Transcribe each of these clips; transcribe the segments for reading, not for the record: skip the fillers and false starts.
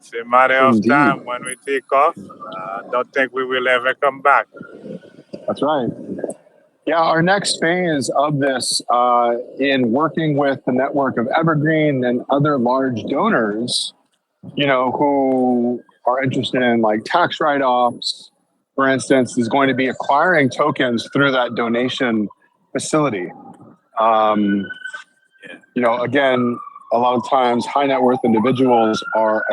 It's a matter of Indeed. time when we take off. Don't think we will ever come back. That's right. Yeah, our next phase of this, in working with the network of Evergreen and other large donors, who are interested in like tax write-offs, for instance, is going to be acquiring tokens through that donation facility. Again, a lot of times high net worth individuals are,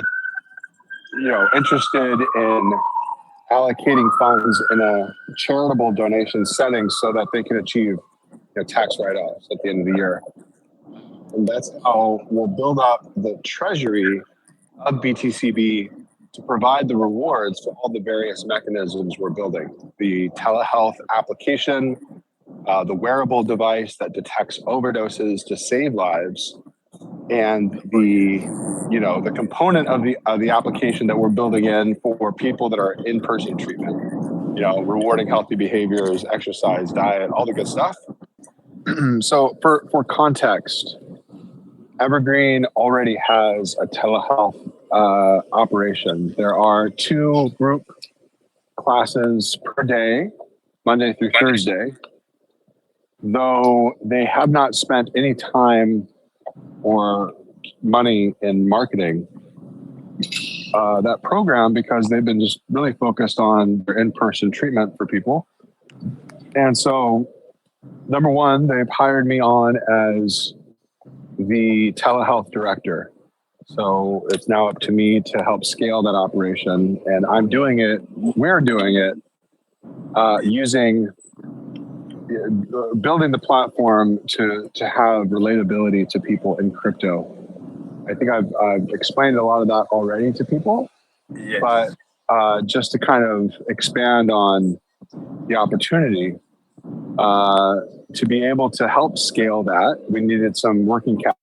interested in allocating funds in a charitable donation setting so that they can achieve tax write-offs at the end of the year. And that's how we'll build up the treasury of BTCB to provide the rewards for all the various mechanisms we're building. The telehealth application, the wearable device that detects overdoses to save lives, and the component of the application that we're building in for people that are in-person treatment, rewarding healthy behaviors, exercise, diet, all the good stuff. So for context, Evergreen already has a telehealth operation. There are 2 group classes per day, Monday through Thursday, though they have not spent any time or money in marketing that program because they've been just really focused on their in-person treatment for people. And so, number one, they've hired me on as the telehealth director. So it's now up to me to help scale that operation. And we're doing it building the platform to have relatability to people in crypto. I think I've explained a lot of that already to people, Yes. but just to kind of expand on the opportunity, to be able to help scale that, we needed some working capital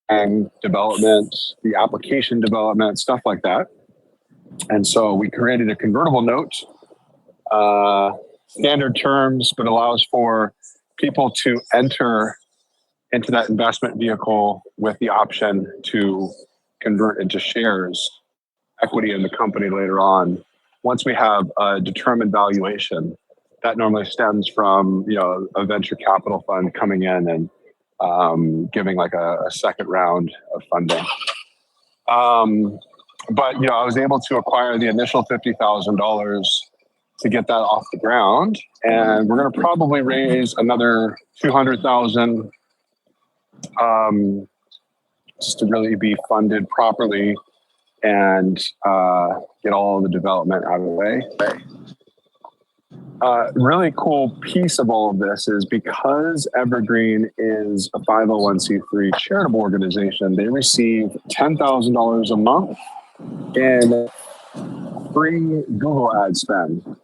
and development, the application development, stuff like that. And so we created a convertible note, standard terms, but allows for people to enter into that investment vehicle with the option to convert into shares, equity in the company later on. Once we have a determined valuation, that normally stems from a venture capital fund coming in and giving like a second round of funding. But I was able to acquire the initial $50,000 to get that off the ground, and we're going to probably raise another $200,000 just to really be funded properly and get all of the development out of the way. Really cool piece of all of this is because Evergreen is a 501c3 charitable organization, they receive $10,000 a month in free Google ad spend.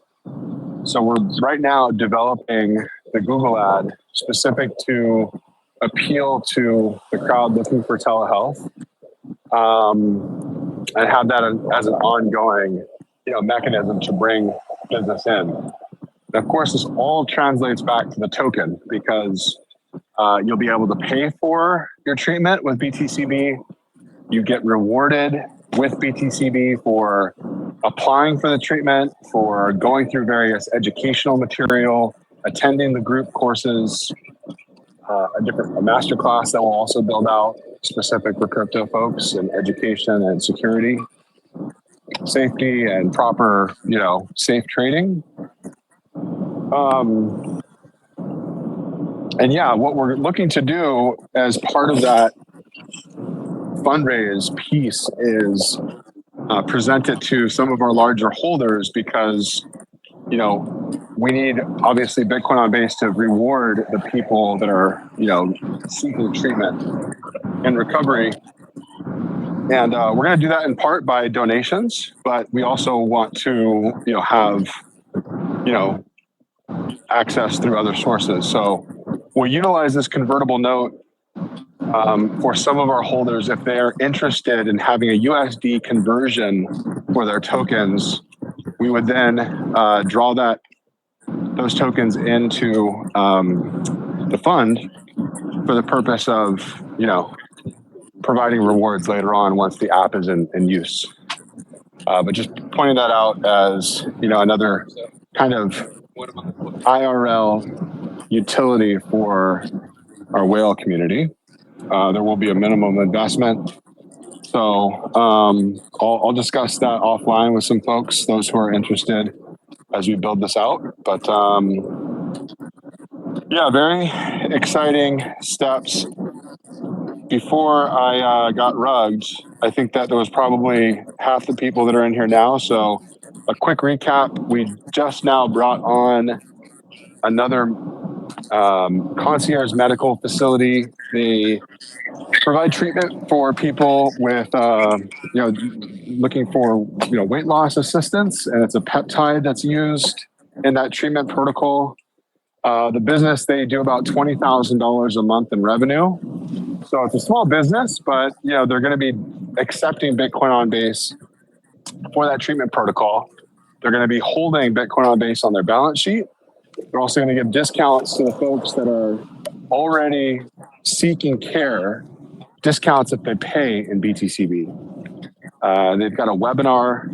So we're right now developing the Google ad specific to appeal to the crowd looking for telehealth, and have that as an ongoing, mechanism to bring business in. And of course, this all translates back to the token because you'll be able to pay for your treatment with BTCB. You get rewarded with BTCB for applying for the treatment, for going through various educational material, attending the group courses, a masterclass that will also build out specific for crypto folks in education and security, safety and proper, safe trading. And yeah, what we're looking to do as part of that fundraise piece is present it to some of our larger holders because, we need obviously Bitcoin on Base to reward the people that are, seeking treatment and recovery. And we're going to do that in part by donations, but we also want to, have, access through other sources. So we'll utilize this convertible note for some of our holders if they're interested in having a USD conversion for their tokens. We would then draw those tokens into the fund for the purpose of, providing rewards later on once the app is in use. But just pointing that out as, another kind of IRL utility for our whale community. There will be a minimum investment. So I'll discuss that offline with some folks, those who are interested as we build this out. But yeah, very exciting steps. Before I got rugged, I think that there was probably half the people that are in here now. So a quick recap, we just now brought on another concierge medical facility. They provide treatment for people with, looking for, weight loss assistance, and it's a peptide that's used in that treatment protocol. The business, they do about $20,000 a month in revenue. So it's a small business, but, they're going to be accepting Bitcoin on Base for that treatment protocol. They're going to be holding Bitcoin on Base on their balance sheet. They're also going to give discounts to the folks that are already seeking care, discounts if they pay in BTCB. They've got a webinar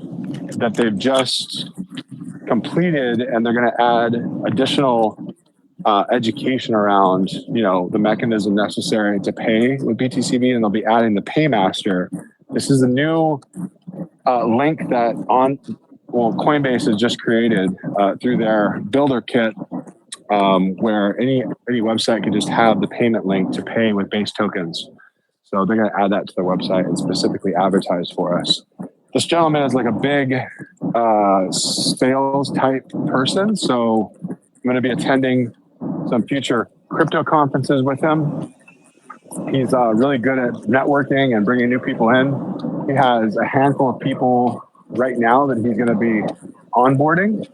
that they've just completed, and they're going to add additional education around, the mechanism necessary to pay with BTCB, and they'll be adding the Paymaster. This is a new link that Coinbase has just created through their builder kit, where any website can just have the payment link to pay with Base tokens. So they're going to add that to their website and specifically advertise for us. This gentleman is like a big sales type person, so I'm going to be attending some future crypto conferences with him. He's really good at networking and bringing new people in. He has a handful of people right now that he's going to be onboarding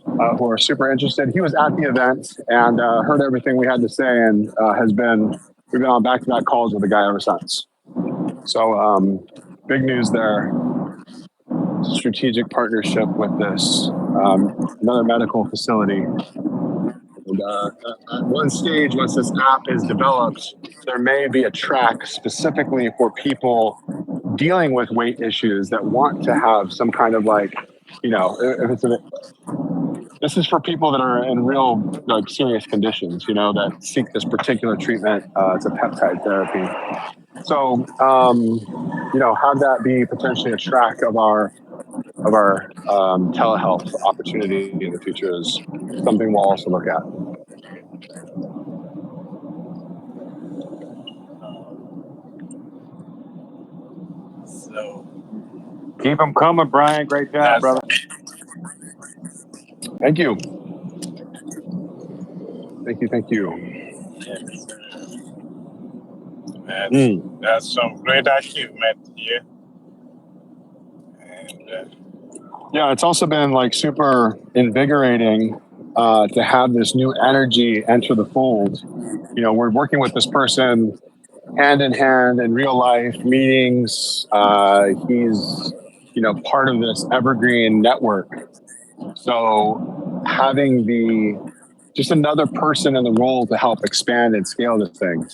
who are super interested. He was at the event and heard everything we had to say, and we've been on back-to-back calls with the guy ever since. So big news there. Strategic partnership with this another medical facility. And, at one stage, once this app is developed, there may be a track specifically for people dealing with weight issues that want to have some kind of this is for people that are in real serious conditions, that seek this particular treatment. It's a peptide therapy. So, have that be potentially a track of our telehealth opportunity in the future is something we'll also look at. So keep them coming, Brian. Great job, brother. Thank you. Thank you. Yes. That's some great achievement here. And yeah, it's also been super invigorating to have this new energy enter the fold. We're working with this person hand in hand in real life meetings. He's, part of this evergreen network. So having just another person in the role to help expand and scale this thing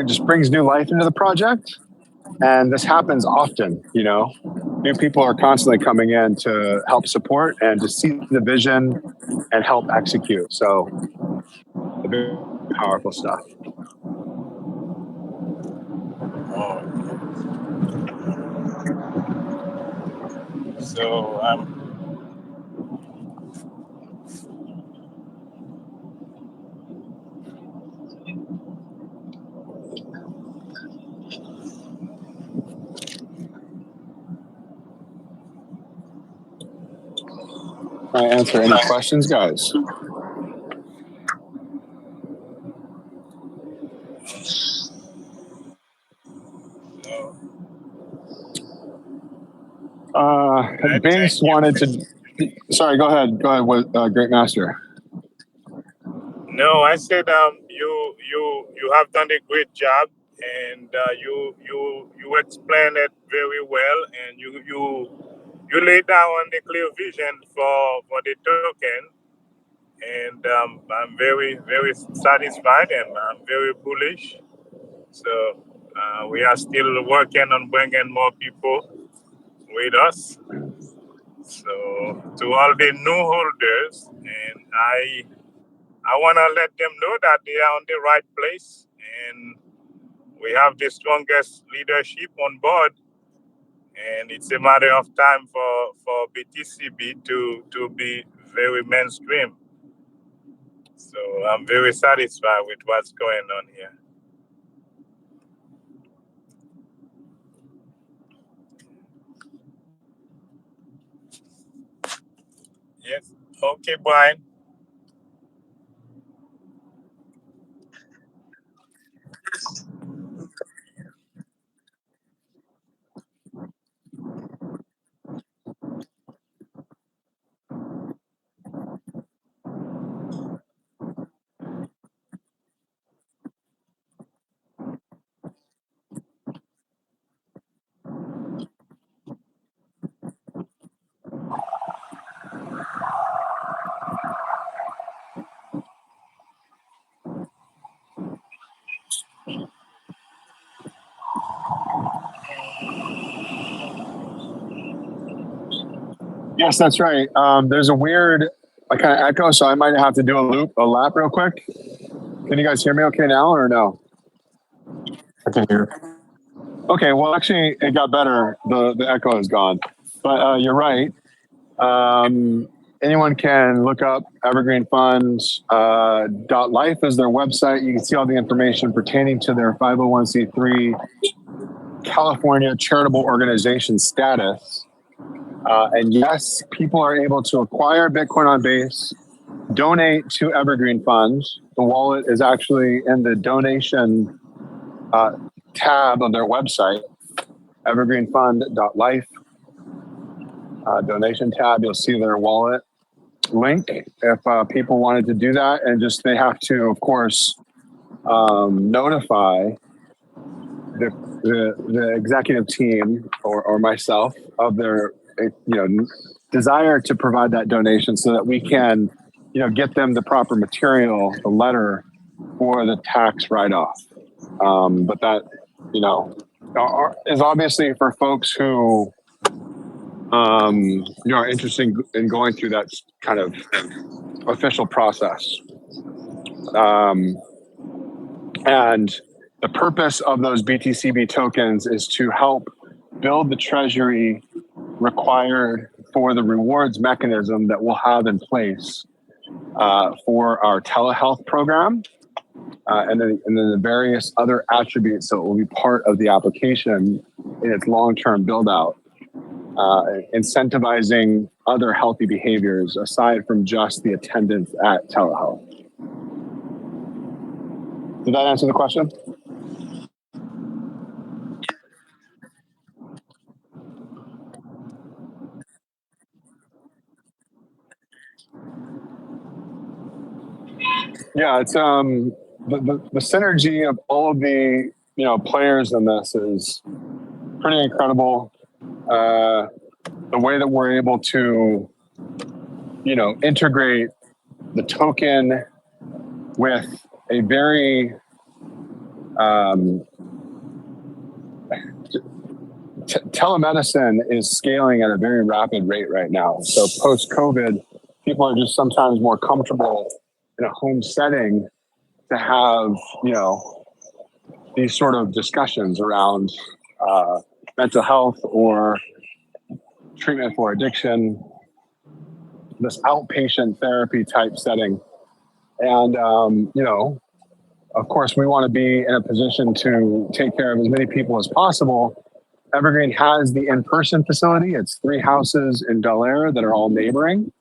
just brings new life into the project. And this happens often, new people are constantly coming in to help support and to see the vision and help execute. So very powerful stuff. so Can I answer any questions, guys? Base wanted to. Sorry, go ahead. With Great Master. No, I said you have done a great job, and you explained it very well, and you laid down the clear vision for the token, and I'm very satisfied, and I'm very bullish. So We are still working on bringing more people with us. So to all the new holders, and I want to let them know that they are on the right place, and we have the strongest leadership on board, and it's a matter of time for BTCB to be very mainstream. So I'm very satisfied with what's going on here. Yes. Okay, Brian. Yes, that's right. There's a weird kind of echo, so I might have to do a lap real quick. Can you guys hear me okay now or no? I can hear. Okay, well, actually, it got better. The echo is gone. But you're right. Anyone can look up Evergreen Funds. .life is their website. You can see all the information pertaining to their 501c3 California charitable organization status. And yes, people are able to acquire Bitcoin on Base, donate to Evergreen Funds. The wallet is actually in the donation tab of their website, evergreenfund.life. Donation tab, you'll see their wallet link if people wanted to do that. And just they have to, of course, notify the executive team or myself of their desire to provide that donation so that we can get them the proper material, the letter for the tax write-off. But that is obviously for folks who are interested in going through that kind of official process. And the purpose of those BTCB tokens is to help build the treasury required for the rewards mechanism that we'll have in place for our telehealth program, and then the various other attributes that will be part of the application in its long-term build-out, incentivizing other healthy behaviors aside from just the attendance at telehealth. Did that answer the question? Yeah, it's the synergy of all of the players in this is pretty incredible. The way that we're able to integrate the token with a very telemedicine is scaling at a very rapid rate right now. So post-COVID, people are just sometimes more comfortable in a home setting to have, these sort of discussions around mental health or treatment for addiction, this outpatient therapy type setting. And, of course, we want to be in a position to take care of as many people as possible. Evergreen has the in-person facility. It's 3 houses in Bel Air that are all neighboring.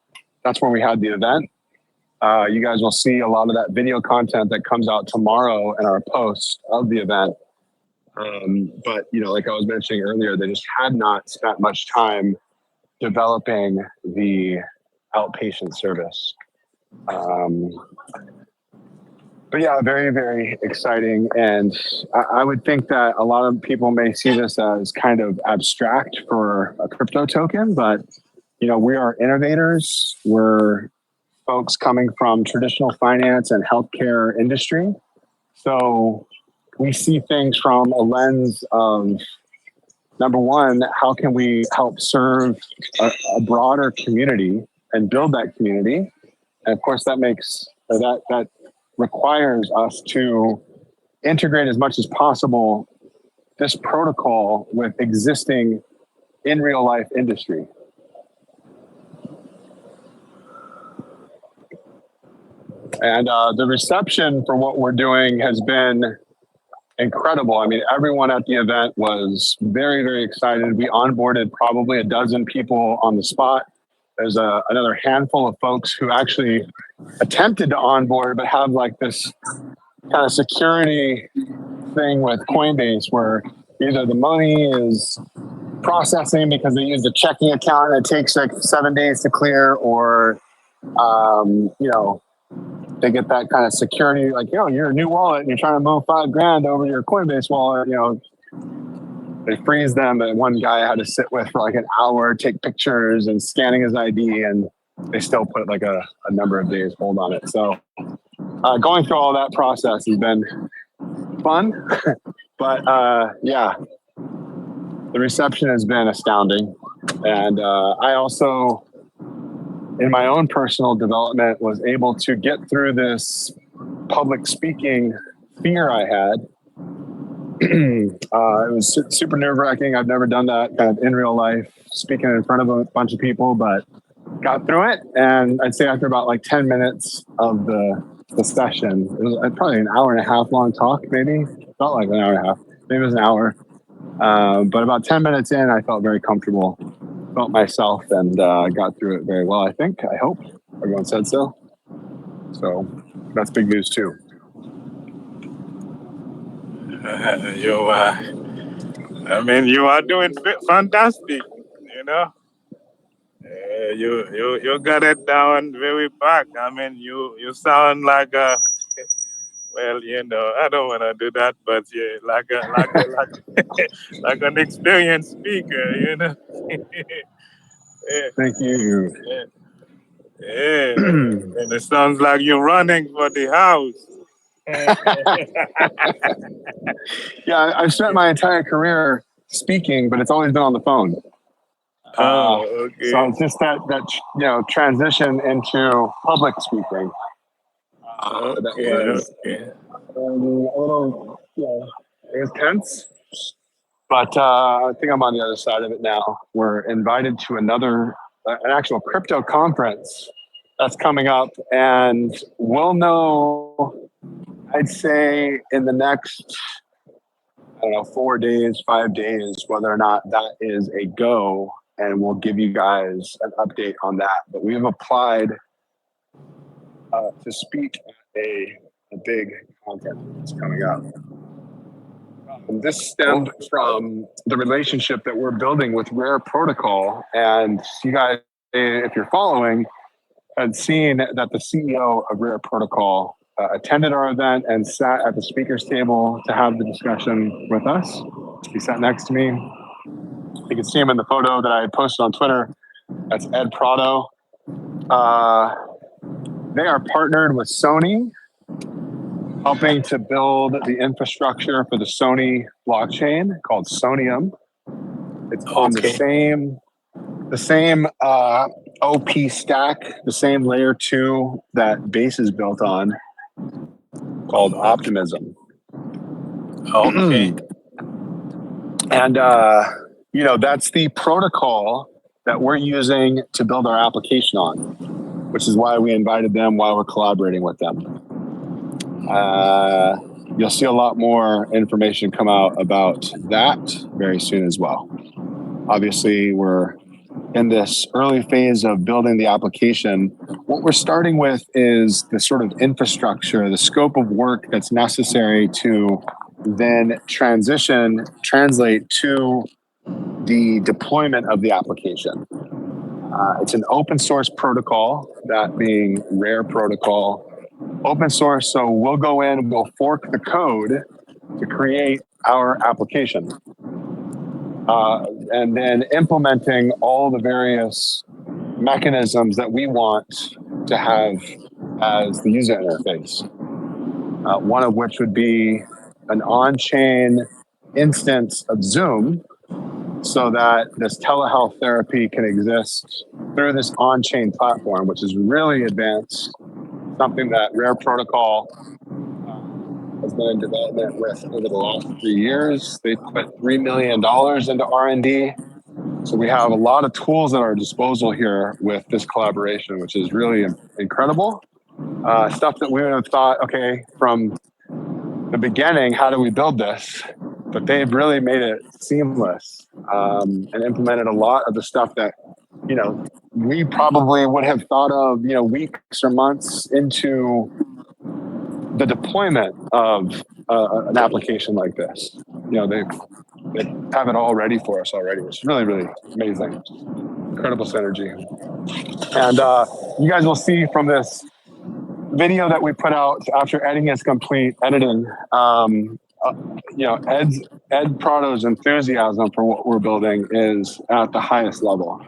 That's where we had the event. You guys will see a lot of that video content that comes out tomorrow in our post of the event. But, like I was mentioning earlier, they just had not spent much time developing the outpatient service. But yeah, very, very exciting. And I would think that a lot of people may see this as kind of abstract for a crypto token, but, we are innovators. We're folks coming from traditional finance and healthcare industry. So we see things from a lens of, number one, how can we help serve a broader community and build that community? And of course, that requires us to integrate as much as possible this protocol with existing in real life industry. And the reception for what we're doing has been incredible. I mean, everyone at the event was very, very excited. We onboarded probably a dozen people on the spot. There's another handful of folks who actually attempted to onboard, but have like this kind of security thing with Coinbase where either the money is processing because they use a checking account and it takes like 7 days to clear, or, they get that kind of security, like, you're a new wallet and you're trying to move $5,000 over your Coinbase wallet, they freeze them. And one guy I had to sit with for like an hour, take pictures and scanning his ID, and they still put like a number of days hold on it. So going through all that process has been fun, but the reception has been astounding. And I also, in my own personal development, was able to get through this public speaking fear I had. It was super nerve-wracking. I've never done that kind of in real life, speaking in front of a bunch of people, but got through it. And I'd say after about like 10 minutes of the session, it was probably an hour and a half long talk, maybe. Felt like an hour and a half. Maybe it was an hour. But about 10 minutes in, I felt very comfortable. Felt myself and got through it very well, I think. I hope. Everyone said so. So that's big news too. You are doing fantastic. You got it down very back. I mean, you sound like a, well, I don't want to do that, but yeah, like an experienced speaker, Yeah. Thank you. Yeah. And it sounds like you're running for the house. Yeah, I've spent my entire career speaking, but it's always been on the phone. Okay. So it's just that transition into public speaking. That was a little, it was tense, but I think I'm on the other side of it now. We're invited to an actual crypto conference that's coming up, and we'll know, I'd say, in the next, 4 days, 5 days, whether or not that is a go, and we'll give you guys an update on that. But we've applied to speak at a big conference that's coming up. And this stemmed from the relationship that we're building with Rare Protocol. And you guys, if you're following, had seen that the CEO of Rare Protocol attended our event and sat at the speakers table to have the discussion with us. He sat next to me. You can see him in the photo that I posted on Twitter. That's Ed Prado. They are partnered with Sony, helping to build the infrastructure for the Sony blockchain called Sonium. It's on the same OP stack, the same layer 2 that Base is built on, called Optimism. Okay. And that's the protocol that we're using to build our application on, which is why we invited them, why we're collaborating with them. You'll see a lot more information come out about that very soon as well. Obviously, we're in this early phase of building the application. What we're starting with is the sort of infrastructure, the scope of work that's necessary to then translate to the deployment of the application. It's an open source protocol, that being Rare Protocol. Open source, so we'll go in, we'll fork the code to create our application. And then implementing all the various mechanisms that we want to have as the user interface. One of which would be an on-chain instance of Zoom so that this telehealth therapy can exist through this on-chain platform, which is really advanced, something that Rare Protocol has been in development with over the last 3 years. They put $3 million into R&D. So we have a lot of tools at our disposal here with this collaboration, which is really incredible. Stuff that we would have thought, okay, from the beginning, how do we build this? But they've really made it seamless and implemented a lot of the stuff that, we probably would have thought of, weeks or months into the deployment of an application like this. They have it all ready for us already. It's really, really amazing. Incredible synergy. And you guys will see from this video that we put out after editing is complete, editing, Ed Prado's enthusiasm for what we're building is at the highest level.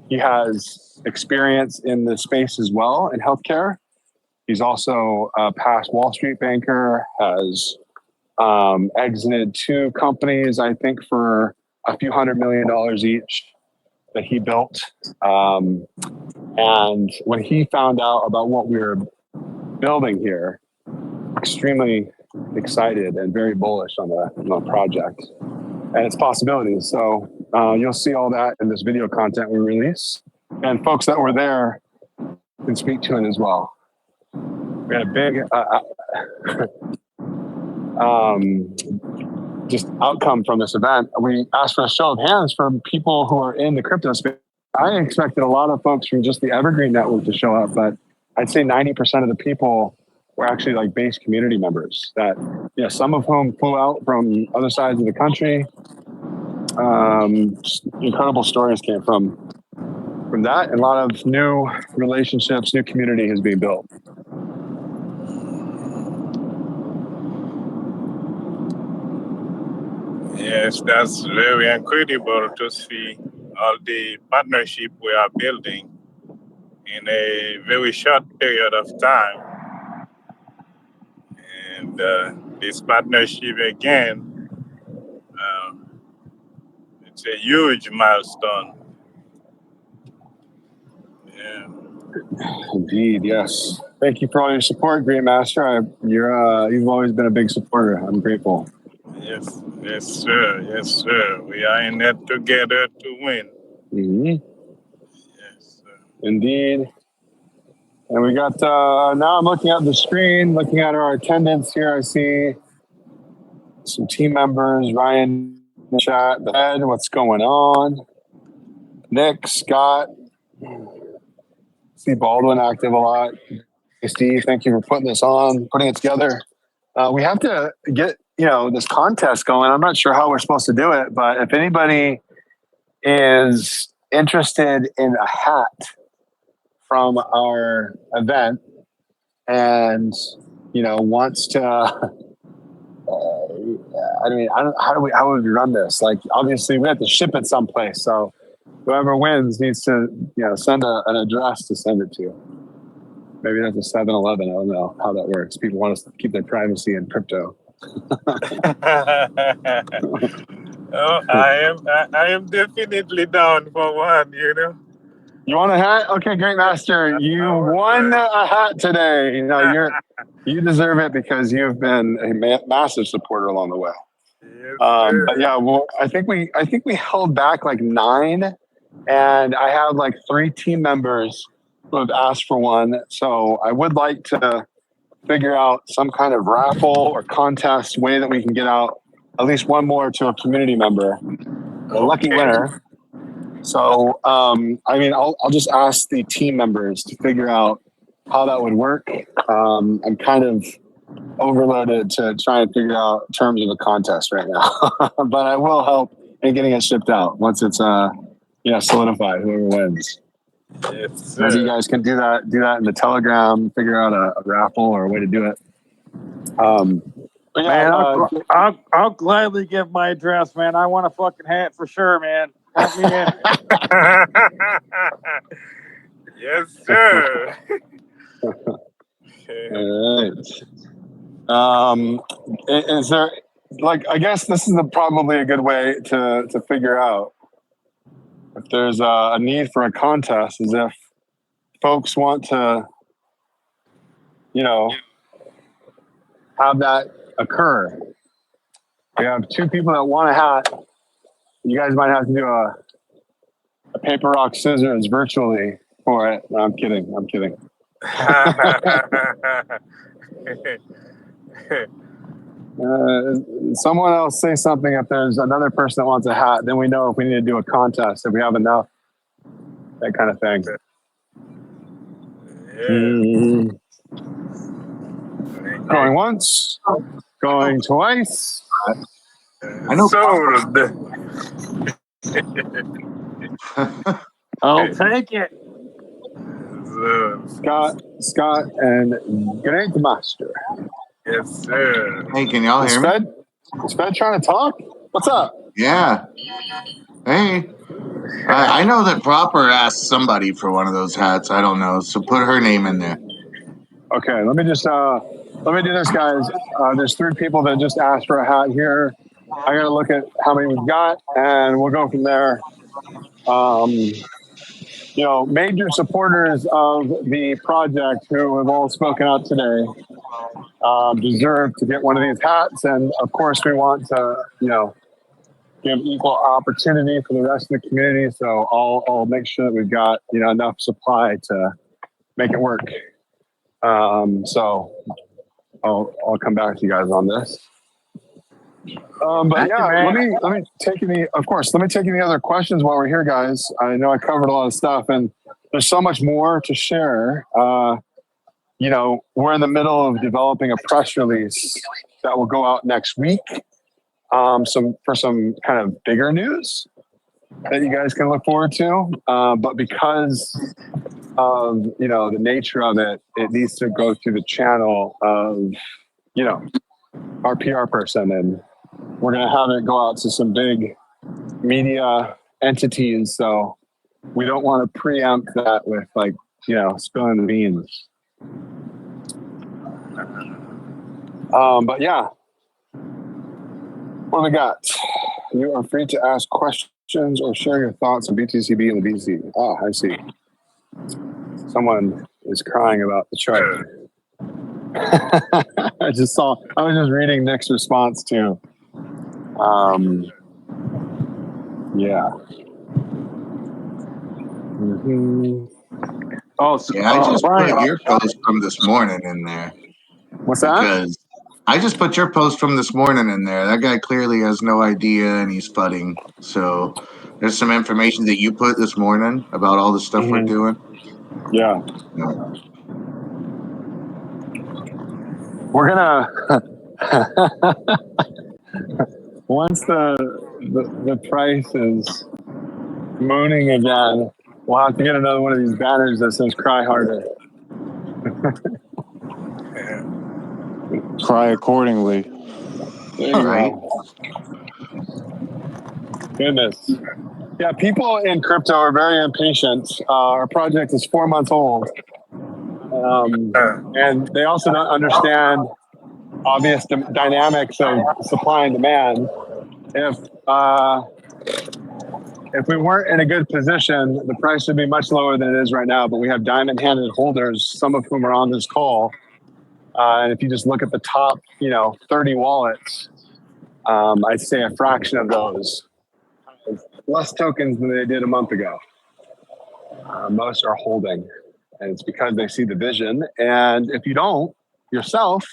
He has experience in the space as well in healthcare. He's also a past Wall Street banker, has exited 2 companies, I think, for a few $100 million each that he built. And when he found out about what we were building here, extremely excited and very bullish on the project and its possibilities. So you'll see all that in this video content we release. And folks that were there can speak to it as well. We had a big just outcome from this event. We asked for a show of hands from people who are in the crypto space. I expected a lot of folks from just the Evergreen network to show up, but I'd say 90% of the people were actually like base community members that, some of whom flew out from other sides of the country. Just incredible stories came from that, and a lot of new relationships, new community is being built. Yes, that's very incredible to see all the partnership we are building in a very short period of time. And this partnership, again, it's a huge milestone. Yeah. Indeed, yes. Thank you for all your support, Great Master. You've always been a big supporter. I'm grateful. Yes, sir. Yes, sir. We are in it together to win. Mm-hmm. Yes, sir. Indeed. And we got, now I'm looking at the screen, looking at our attendance here. I see some team members, Ryan in the chat, Ed, what's going on? Nick, Scott, see Baldwin active a lot. Hey, Steve, thank you for putting it together. We have to get, this contest going. I'm not sure how we're supposed to do it, but if anybody is interested in a hat from our event and, wants to, how would we run this? Like, obviously we have to ship it someplace. So whoever wins needs to, send an address to send it to. Maybe that's a 7-Eleven. I don't know how that works. People want to keep their privacy in crypto. I am definitely down for one, You want a hat? Okay, Great Master. You won a hat today. You deserve it because you've been a massive supporter along the way. Yes, but yeah, well, I think we held back like 9, and I have like 3 team members who have asked for one. So I would like to figure out some kind of raffle or contest way that we can get out at least one more to a community member, a lucky winner. So, I'll just ask the team members to figure out how that would work. I'm kind of overloaded to try and figure out terms of a contest right now, but I will help in getting it shipped out once it's solidified. Whoever wins. Yes, Maybe you guys can do that in the Telegram. Figure out a raffle or a way to do it. Man, I'll gladly give my address, man. I want a fucking hat for sure, man. Have me in. Yes, sir. All right. Is there, like, I guess this is probably a good way to figure out if there's a need for a contest, is if folks want to, have that occur. We have 2 people that want a hat. You guys might have to do a paper, rock, scissors virtually for it. No, I'm kidding. Someone else say something if there's another person that wants a hat. Then we know if we need to do a contest, if we have enough, that kind of thing. Yeah. Going once, going twice. I know. Sold. I'll take it. Scott, and Great Master. Yes, sir. Hey, can y'all hear me? Is Fed trying to talk? What's up? Yeah. Hey. I know that Proper asked somebody for one of those hats. I don't know. So put her name in there. Okay, let me do this, guys. There's 3 people that just asked for a hat here. I gotta look at how many we've got, and we'll go from there. Major supporters of the project who have all spoken out today deserve to get one of these hats, and of course, we want to, give equal opportunity for the rest of the community. So I'll make sure that we've got enough supply to make it work. So I'll come back to you guys on this. But yeah, let me take any other questions while we're here, guys. I know I covered a lot of stuff, and there's so much more to share. We're in the middle of developing a press release that will go out next week. For some kind of bigger news that you guys can look forward to. But because of, the nature of it, it needs to go through the channel of, our PR person. And we're going to have it go out to some big media entities. So we don't want to preempt that with spilling the beans. But yeah. What do we got? You are free to ask questions or share your thoughts on BTCB and the BTC. Ah, I see. Someone is crying about the chart. I was just reading Nick's response too. Yeah. Mm-hmm. Oh, yeah, I just put your post from this morning in there. What's that? Because I just put your post from this morning in there. That guy clearly has no idea and he's fudding. So there's some information that you put this morning about all the stuff we're doing. Yeah. We're gonna once the price is mooning again, we'll have to get another one of these banners that says "Cry Harder." Cry accordingly. There you go. Goodness. Yeah, people in crypto are very impatient. Our project is 4 months old. And they also don't understand obvious dynamics of supply and demand. If we weren't in a good position, the price would be much lower than it is right now. But we have diamond-handed holders, some of whom are on this call. And if you just look at the top, 30 wallets, I'd say a fraction of those have less tokens than they did a month ago. Most are holding, and it's because they see the vision. And if you don't yourself,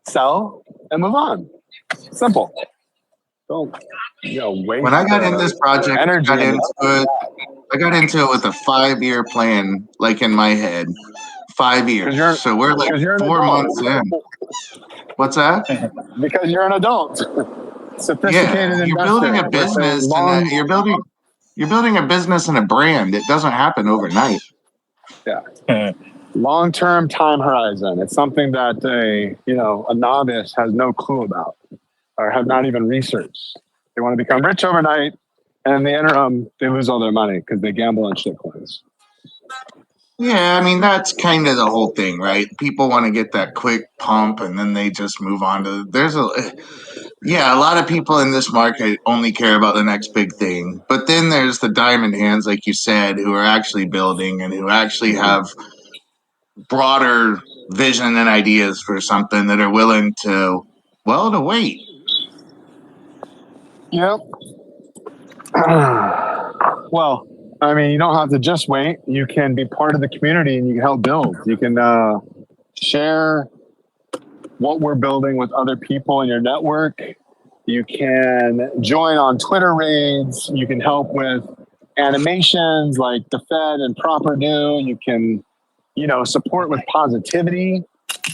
sell and move on. Simple. Don't waste. When I got in this project, I got into it with a 5-year plan, like in my head. 5 years. So we're like 4 months in. What's that? Because you're an adult. Sophisticated investor. You're building a business and you're building a business and a brand. It doesn't happen overnight. Yeah. Long-term time horizon. It's something that a novice has no clue about or have not even researched. They want to become rich overnight, and in the interim, they lose all their money because they gamble on shitcoins. Yeah, I mean, that's kind of the whole thing, right? People want to get that quick pump and then they just move on to. A lot of people in this market only care about the next big thing. But then there's the diamond hands, like you said, who are actually building and who actually have broader vision and ideas for something that are willing to wait. Yep. Well, I mean, you don't have to just wait. You can be part of the community and you can help build. You can share what we're building with other people in your network. You can join on Twitter raids. You can help with animations like the Fed and Proper Do. You can, support with positivity.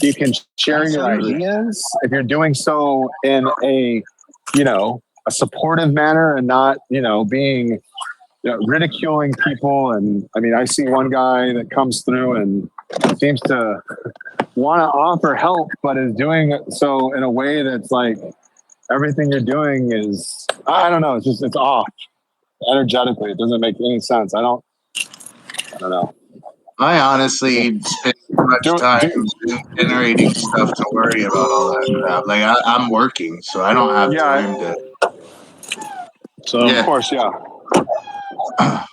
You can share your ideas. If you're doing so in a supportive manner and not, being ridiculing people. And I mean, I see one guy that comes through and seems to want to offer help, but is doing so in a way that's like everything you're doing is, I don't know, it's off energetically. It doesn't make any sense. I don't know. I honestly spend too much time generating stuff to worry about all that crap. Like I'm working, so I don't have time to. So of course, yeah.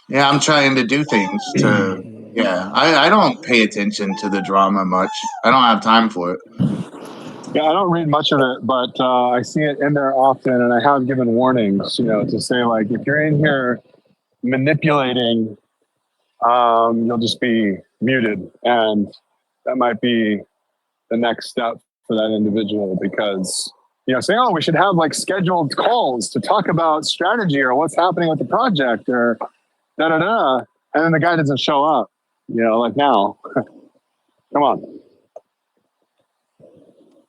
Yeah, I'm trying to do things to. Yeah, I don't pay attention to the drama much. I don't have time for it. Yeah, I don't read much of it, but I see it in there often, and I have given warnings, to say like if you're in here manipulating, you'll just be muted, and that might be the next step for that individual because saying, oh, we should have like scheduled calls to talk about strategy or what's happening with the project or da da da, and then the guy doesn't show up. Like now, come on.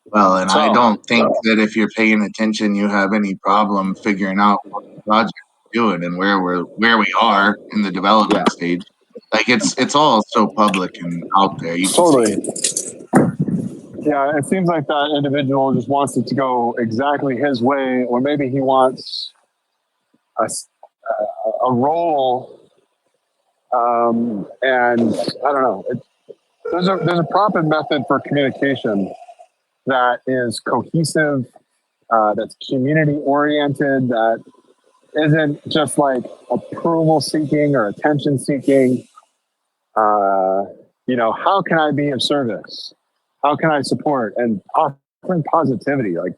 Well, and I don't think that if you're paying attention, you have any problem figuring out what the project is doing and where we are in the development stage. Like it's all so public and out there. You can see it. Yeah, it seems like that individual just wants it to go exactly his way, or maybe he wants a role, and I don't know. There's a proper method for communication that is cohesive, that's community oriented, that isn't just like approval seeking or attention seeking. How can I be of service? How can I support? And offering positivity, like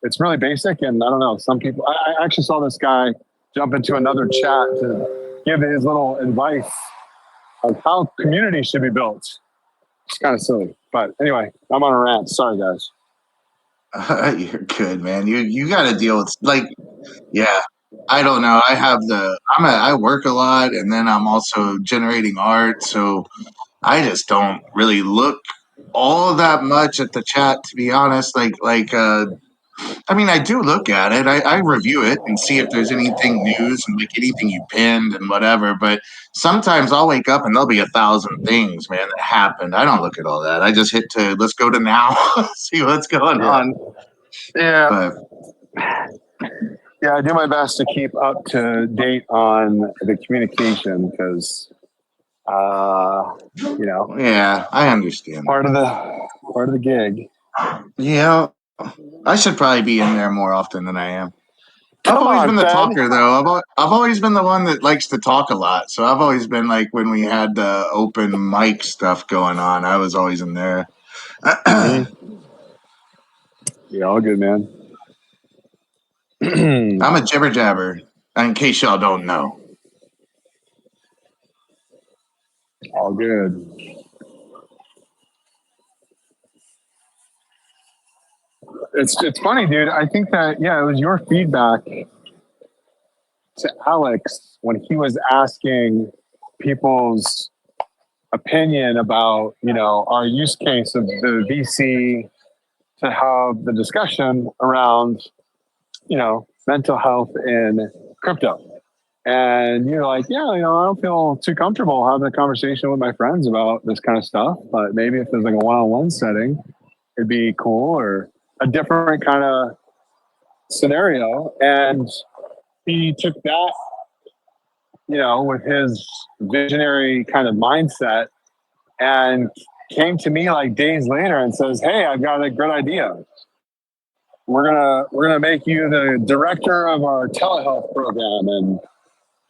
it's really basic. And I don't know, some people, I actually saw this guy jump into another chat to give his little advice of how community should be built. It's kind of silly, but anyway, I'm on a rant. Sorry, guys. You're good, man. You got to deal with I don't know. I work a lot, and then I'm also generating art, so I just don't really look all that much at the chat, to be honest. I mean, I do look at it. I review it and see if there's anything news and like anything you pinned and whatever. But sometimes I'll wake up and there'll be 1,000 things, man, that happened. I don't look at all that. I just hit to let's go to now, see what's going on. Yeah. But yeah, I do my best to keep up to date on the communication because, yeah, I understand. Part of the gig. Yeah, I should probably be in there more often than I am. I've always been the talker, though. I've always been the one that likes to talk a lot. So I've always been like when we had the open mic stuff going on, I was always in there. Yeah, all good, man. I'm a jibber jabber, in case y'all don't know. All good. It's funny, dude. I think that it was your feedback to Alex when he was asking people's opinion about our use case of the VC to have the discussion around mental health in crypto. And you're like, I don't feel too comfortable having a conversation with my friends about this kind of stuff, but maybe if there's like a one-on-one setting, it'd be cool, or a different kind of scenario. And he took that, with his visionary kind of mindset and came to me like days later and says, "Hey, I've got a good idea. We're gonna make you the director of our telehealth program and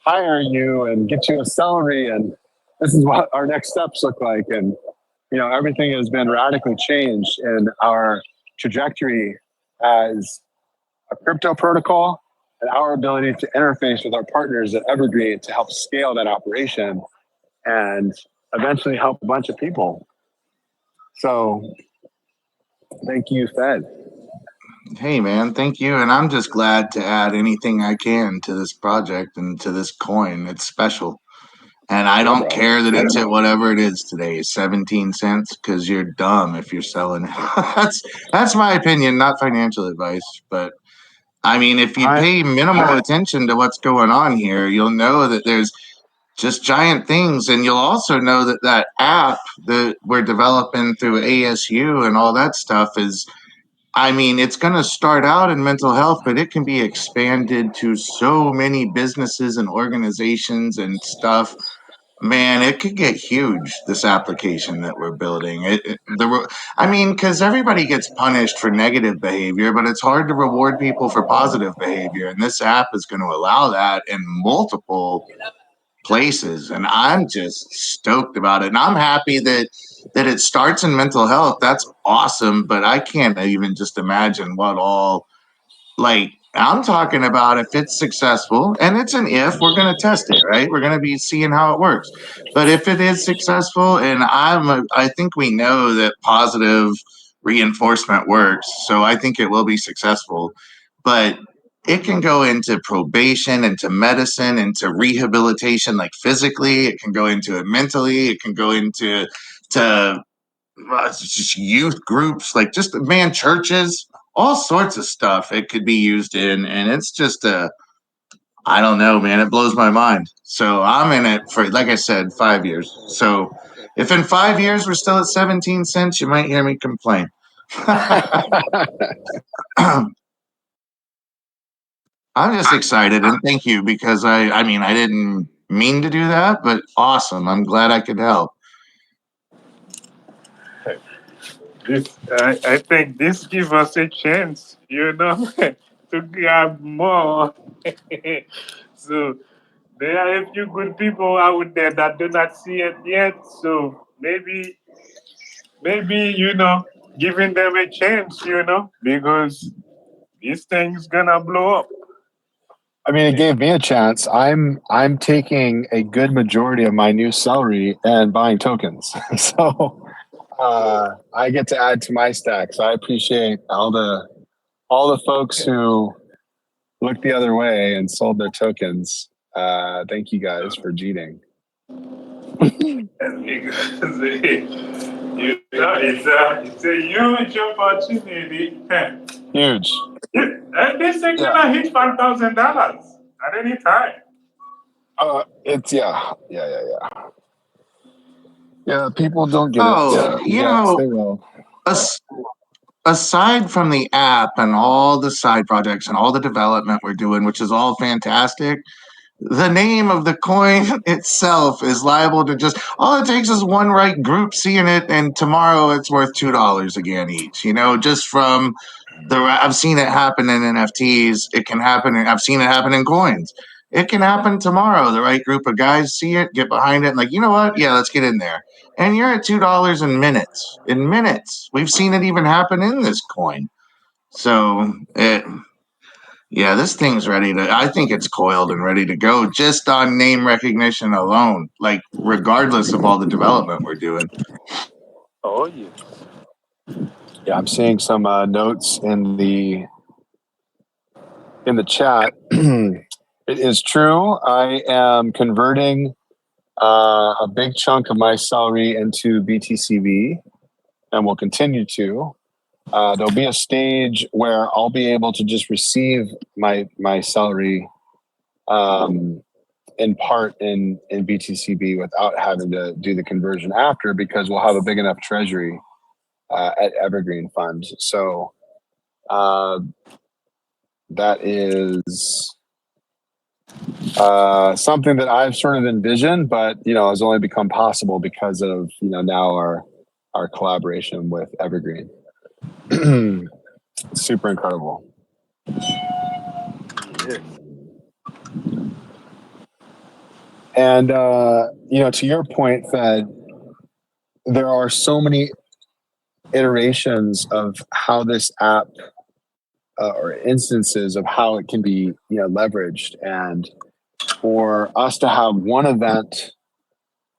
hire you and get you a salary, and this is what our next steps look like." And everything has been radically changed in our trajectory as a crypto protocol and our ability to interface with our partners at Evergreen to help scale that operation and eventually help a bunch of people. So thank you, Fed. Hey, man, thank you. And I'm just glad to add anything I can to this project and to this coin. It's special. And I don't care that it's at whatever it is today, 17 cents, because you're dumb if you're selling. That's my opinion, not financial advice. But I mean, if you pay minimal attention to what's going on here, you'll know that there's just giant things. And you'll also know that that app that we're developing through ASU and all that stuff is, I mean, it's going to start out in mental health, but it can be expanded to so many businesses and organizations and stuff. Man, it could get huge, this application that we're building. I mean, because everybody gets punished for negative behavior, but it's hard to reward people for positive behavior. And this app is going to allow that in multiple places. And I'm just stoked about it. And I'm happy that it starts in mental health. That's awesome. But I can't even just imagine what all, like, I'm talking about if it's successful, and it's an if, we're going to test it, right? We're going to be seeing how it works. But if it is successful, and I think we know that positive reinforcement works, so I think it will be successful. But it can go into probation, into medicine, into rehabilitation, like physically. It can go into it mentally. It can go into just youth groups, like just churches, all sorts of stuff it could be used in. And it's just I don't know, man, it blows my mind. So I'm in it for, like I said, 5 years. So if in 5 years we're still at 17 cents, you might hear me complain. I'm just excited, and thank you, because I mean, I didn't mean to do that, but awesome. I'm glad I could help. I think this gives us a chance, to grab more. So there are a few good people out there that do not see it yet. So maybe, giving them a chance, because this thing's gonna blow up. I mean, it gave me a chance. I'm taking a good majority of my new salary and buying tokens. So I get to add to my stack. So I appreciate all the folks who looked the other way and sold their tokens. Thank you guys for cheating. Because it's a huge opportunity. Huge. And this thing gonna hit $5,000 at any time. It's yeah. Yeah, people don't get it. Oh, Yes, they will. Aside from the app and all the side projects and all the development we're doing, which is all fantastic, the name of the coin itself is liable to just, all it takes is one right group seeing it, and tomorrow it's worth $2 again each. Just from I've seen it happen in NFTs. It can happen. I've seen it happen in coins. It can happen tomorrow. The right group of guys see it, get behind it, and like, you know what? Yeah, let's get in there. And you're at $2 in minutes. In minutes, we've seen it even happen in this coin. So this thing's ready to. I think it's coiled and ready to go just on name recognition alone. Like, regardless of all the development we're doing. Oh yeah. Yeah, I'm seeing some notes in the chat. It is true. I am converting a big chunk of my salary into BTCB, and will continue to. There'll be a stage where I'll be able to just receive my salary in part in BTCB without having to do the conversion after, because we'll have a big enough treasury at Evergreen Fund. So that is something that I've sort of envisioned, but has only become possible because of now our collaboration with Evergreen. Super incredible. And to your point, Fed, there are so many iterations of how this app or instances of how it can be leveraged, and for us to have one event,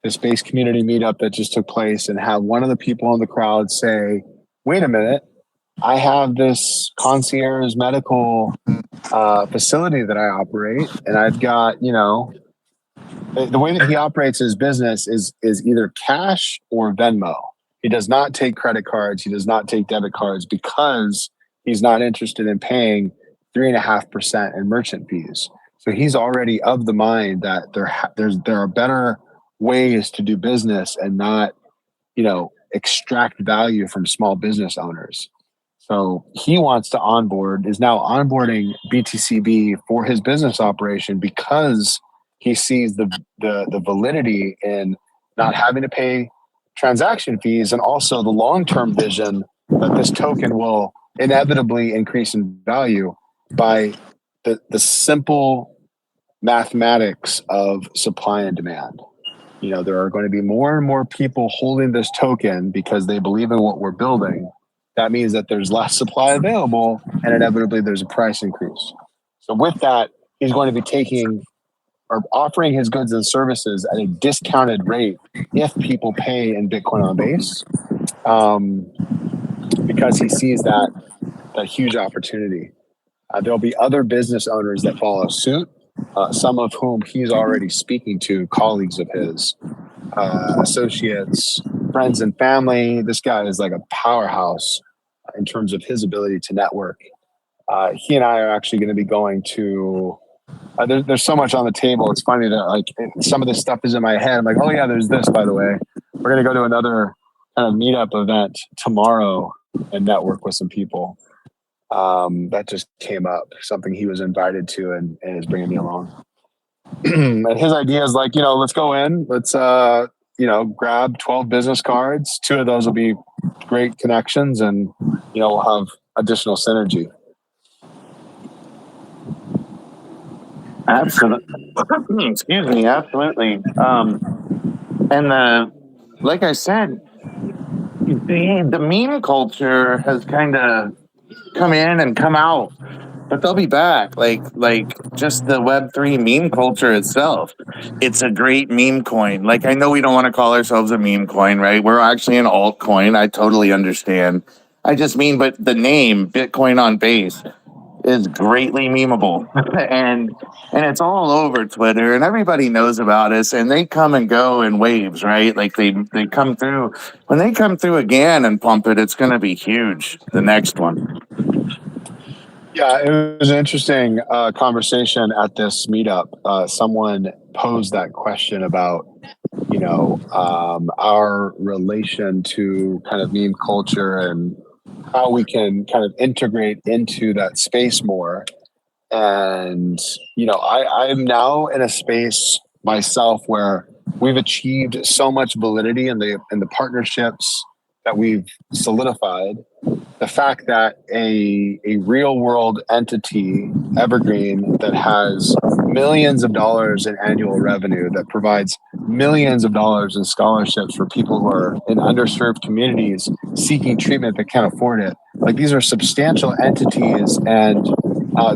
the space community meetup that just took place, and have one of the people in the crowd say, wait a minute, I have this concierge medical facility that I operate, and I've got the way that he operates his business is either cash or Venmo. He does not take credit cards. He does not take debit cards because he's not interested in paying 3.5% in merchant fees. So he's already of the mind that there are better ways to do business and not, extract value from small business owners. So he wants to is now onboarding BTCB for his business operation because he sees the validity in not having to pay transaction fees, and also the long-term vision that this token will inevitably increase in value by the simple mathematics of supply and demand. There are going to be more and more people holding this token because they believe in what we're building. That means that there's less supply available, and inevitably there's a price increase. So with that, he's going to be taking or offering his goods and services at a discounted rate if people pay in Bitcoin on Base, because he sees that huge opportunity. There'll be other business owners that follow suit, some of whom he's already speaking to, colleagues of his, associates, friends and family. This guy is like a powerhouse in terms of his ability to network. He and I are actually going to be going to there's so much on the table. It's funny that some of this stuff is in my head. I'm like, oh yeah, there's this, by the way. We're going to go to another kind of meetup event tomorrow and network with some people. That just came up, something he was invited to and is bringing me along. And his idea is let's go in, let's grab 12 business cards. 2 of those will be great connections, and we'll have additional synergy. Absolutely. Excuse me. Absolutely. And like I said, the meme culture has kind of come in and come out, but they'll be back. Like just the Web3 meme culture itself. It's a great meme coin. Like, I know we don't want to call ourselves a meme coin, right? We're actually an altcoin. I totally understand. I just mean, but the name Bitcoin on Base is greatly memeable, and it's all over Twitter, and everybody knows about us, and they come and go in waves, right? Like they come through. When they come through again and pump it, it's going to be huge. The next one. Yeah, it was an interesting conversation at this meetup. Someone posed that question about our relation to kind of meme culture and how we can kind of integrate into that space more. And, I'm now in a space myself where we've achieved so much validity in the partnerships that we've solidified. The fact that a real world entity, Evergreen, that has millions of dollars in annual revenue, that provides millions of dollars in scholarships for people who are in underserved communities seeking treatment that can't afford it. Like, these are substantial entities and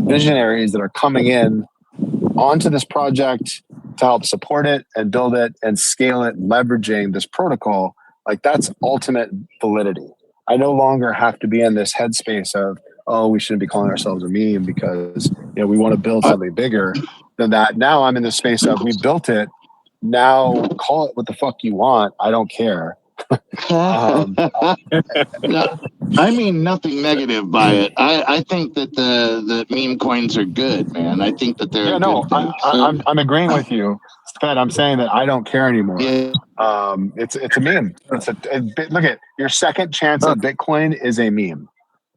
visionaries that are coming in onto this project to help support it and build it and scale it, leveraging this protocol. Like, that's ultimate validity. I no longer have to be in this headspace of, oh, we shouldn't be calling ourselves a meme because we want to build something bigger than that. Now I'm in the space of, we built it. Now call it what the fuck you want. I don't care. No, I mean nothing negative by it. I think that the meme coins are good, man. I think that they're a good thing. I'm agreeing with you, but I'm saying that I don't care anymore. Yeah. It's a meme. Look at your second chance at Bitcoin is a meme,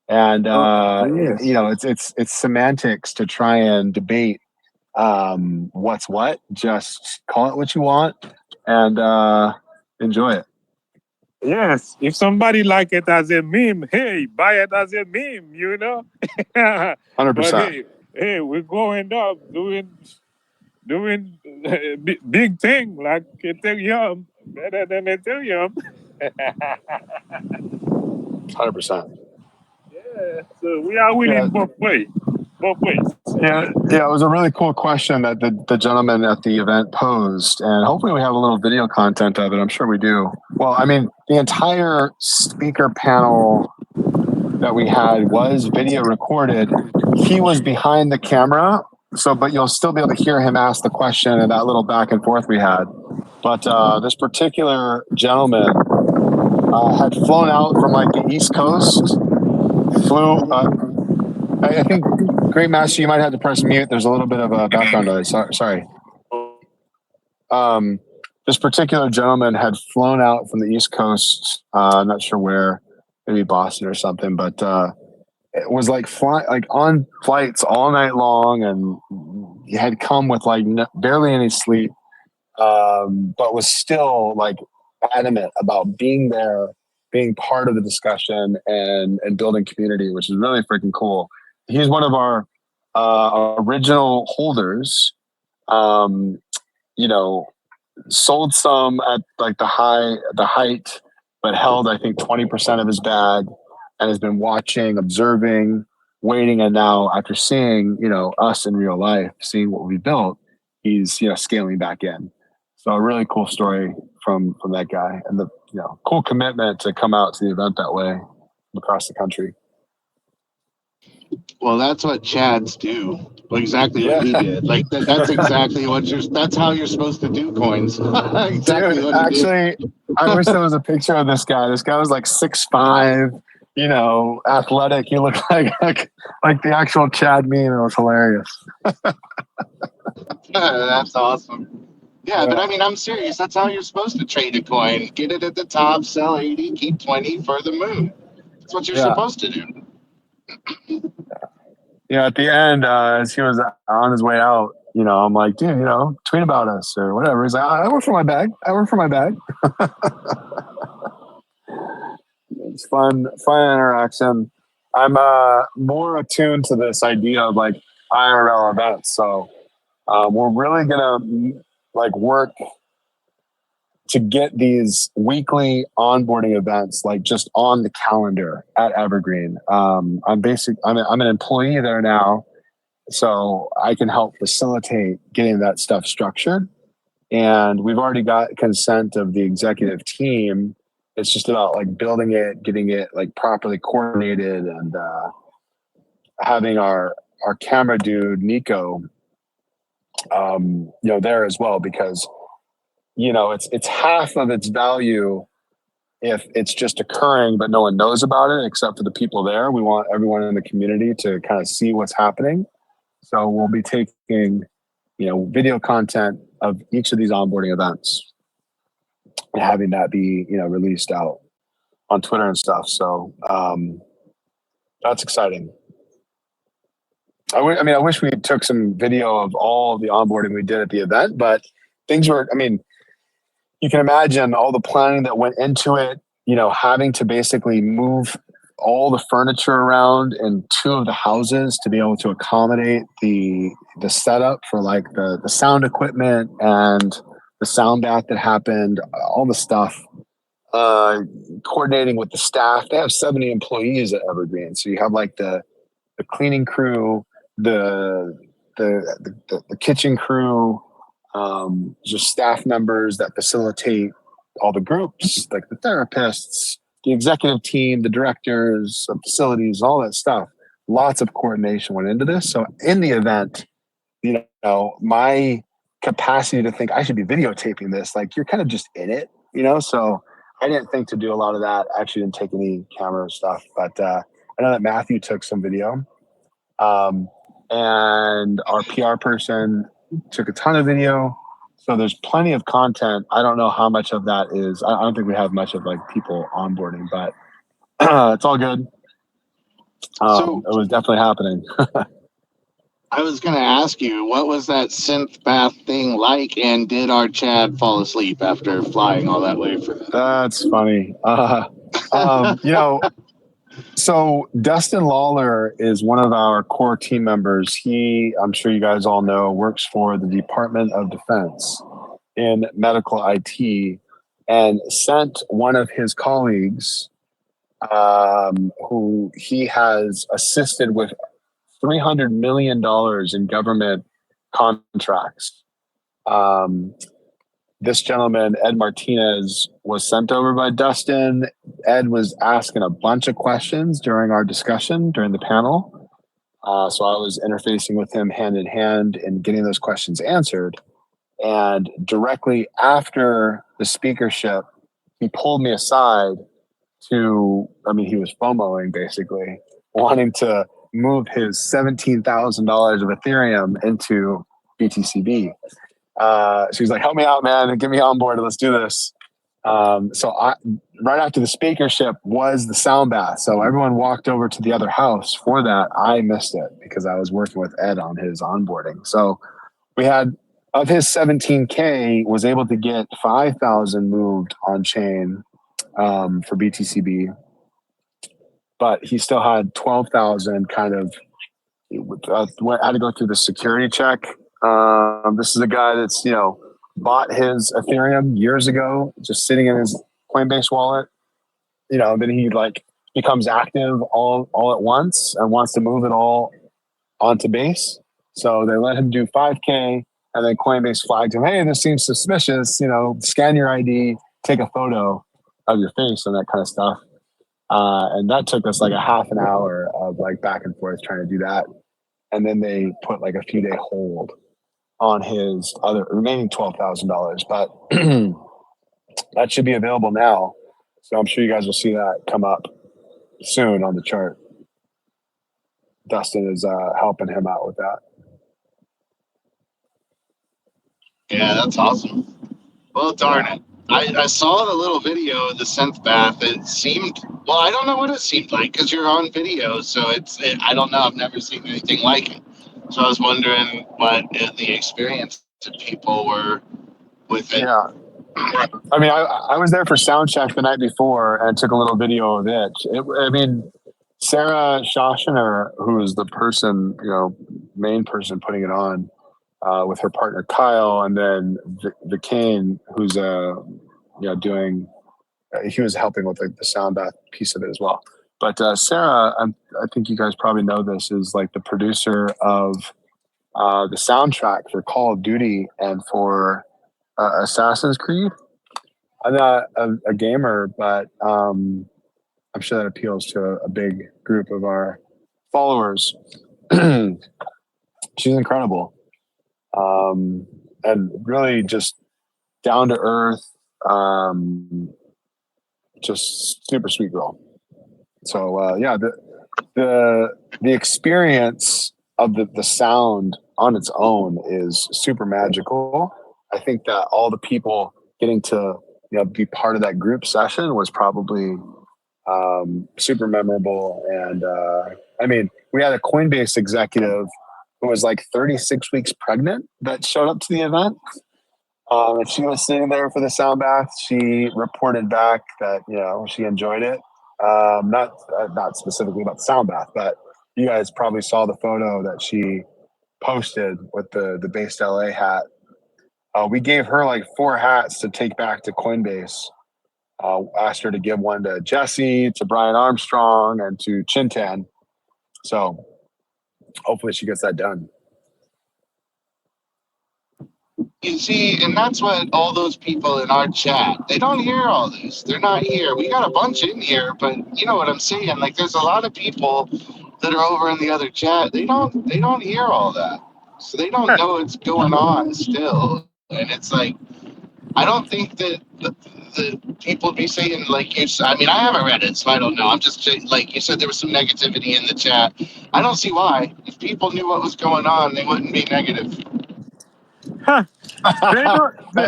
and Yes. it's semantics to try and debate what's what. Just call it what you want and enjoy it. Yes, if somebody like it as a meme, hey, buy it as a meme, you know. 100%. But hey, we're going up, doing big thing like Ethereum, better than Ethereum. 100%. Yeah, so we are winning both ways. Yeah, it was a really cool question that the gentleman at the event posed, and hopefully we have a little video content of it. I'm sure we do. Well, I mean, the entire speaker panel that we had was video recorded. He was behind the camera, but you'll still be able to hear him ask the question and that little back and forth we had. But this particular gentleman had flown out from like the East Coast, flew. I think, Great Master, you might have to press mute. There's a little bit of a background noise. Sorry. This particular gentleman had flown out from the East Coast. I'm not sure where, maybe Boston or something, but it was like on flights all night long, and he had come with like barely any sleep, but was still like adamant about being there, being part of the discussion, and building community, which is really freaking cool. He's one of our original holders. You know, sold some at like the height, but held I think 20% of his bag, and has been watching, observing, waiting, and now after seeing us in real life, seeing what we built, he's scaling back in. So a really cool story from that guy, and the cool commitment to come out to the event that way across the country. Well, that's what Chads do. Well, exactly what he did. Like that's exactly that's how you're supposed to do coins. Exactly. Dude, what he actually, did. I wish there was a picture of this guy. This guy was like 6'5", athletic. He looked like the actual Chad meme. It was hilarious. That's awesome. Yeah, but I mean, I'm serious. That's how you're supposed to trade a coin. Get it at the top, sell 80, keep 20 for the moon. That's what you're supposed to do. Yeah, at the end, as he was on his way out, I'm like, dude, tweet about us or whatever. He's like, I work for my bag. It's fun interaction. I'm more attuned to this idea of like IRL events. So we're really gonna work to get these weekly onboarding events just on the calendar at Evergreen. I'm an employee there now, so I can help facilitate getting that stuff structured. And we've already got consent of the executive team. It's just about building it, getting it properly coordinated, and having our camera dude Nico, there as well, because it's half of its value if it's just occurring but no one knows about it except for the people there. We want everyone in the community to kind of see what's happening. So we'll be taking video content of each of these onboarding events and having that be released out on Twitter and stuff. So that's exciting. I wish we took some video of all the onboarding we did at the event, but things were, you can imagine all the planning that went into it, having to basically move all the furniture around in two of the houses to be able to accommodate the setup for the sound equipment and the sound bath that happened, all the stuff, coordinating with the staff. They have 70 employees at Evergreen. So you have the cleaning crew, the kitchen crew, just staff members that facilitate all the groups, like the therapists, the executive team, the directors of facilities, all that stuff. Lots of coordination went into this. So in the event, my capacity to think I should be videotaping this, you're kind of just in it, so I didn't think to do a lot of that. I actually didn't take any camera stuff, but I know that Matthew took some video, and our PR person took a ton of video. So there's plenty of content. I don't know how much of that is. I don't think we have much of people onboarding, but it's all good. It was definitely happening. I was going to ask you, what was that synth bath thing like, and did our Chad fall asleep after flying all that way for that? That's funny. You know, so Dustin Lawler is one of our core team members. He, I'm sure you guys all know, works for the Department of Defense in medical IT, and sent one of his colleagues, who he has assisted with $300 million in government contracts. This gentleman, Ed Martinez, was sent over by Dustin. Ed was asking a bunch of questions during our discussion, during the panel. So I was interfacing with him hand in hand and getting those questions answered. And directly after the speakership, he pulled me aside he was FOMOing basically, wanting to move his $17,000 of Ethereum into BTCB. So he's like, help me out, man, and get me on board. Let's do this. Right after the speakership was the sound bath. So everyone walked over to the other house for that. I missed it because I was working with Ed on his onboarding. So we had, of his 17K, was able to get 5,000 moved on chain for BTCB. But he still had 12,000 kind of, had to go through the security check. This is a guy that's, bought his Ethereum years ago, just sitting in his Coinbase wallet. Then he becomes active all at once and wants to move it all onto Base. So they let him do 5K, and then Coinbase flagged him, hey, this seems suspicious, scan your ID, take a photo of your face and that kind of stuff. And that took us like a half an hour of back and forth trying to do that. And then they put a few day hold on his other remaining $12,000, but that should be available now. So I'm sure you guys will see that come up soon on the chart. Dustin is helping him out with that. Yeah, that's awesome. Well, darn it. I saw the little video of the synth bath. It seemed, well, I don't know what it seemed like because you're on video. So I don't know. I've never seen anything like it. So I was wondering what the experience that people were with it. Yeah. I mean, I was there for sound check the night before and took a little video of it. Sarah Shoshiner, who is the person, main person putting it on, with her partner Kyle, and then the Kane, who's doing. He was helping with the sound bath piece of it as well. But Sarah, I think you guys probably know this, is the producer of the soundtrack for Call of Duty and for Assassin's Creed. I'm not a gamer, but I'm sure that appeals to a big group of our followers. She's incredible. And really just down to earth, just super sweet girl. So the experience of the sound on its own is super magical. I think that all the people getting to be part of that group session was probably super memorable. And we had a Coinbase executive who was 36 weeks pregnant that showed up to the event. And she was sitting there for the sound bath. She reported back that she enjoyed it. Not specifically about the sound bath, but you guys probably saw the photo that she posted with the Based LA hat. We gave her 4 hats to take back to Coinbase. Asked her to give one to Jesse, to Brian Armstrong, and to Chintan. So hopefully she gets that done. You see, and that's what all those people in our chat, they don't hear all this. They're not here. We got a bunch in here, but you know what I'm saying? There's a lot of people that are over in the other chat. They don't hear all that. So they don't know what's going on still. And it's I don't think that the people be saying I haven't read it, so I don't know. I'm just you said, there was some negativity in the chat. I don't see why. If people knew what was going on, they wouldn't be negative.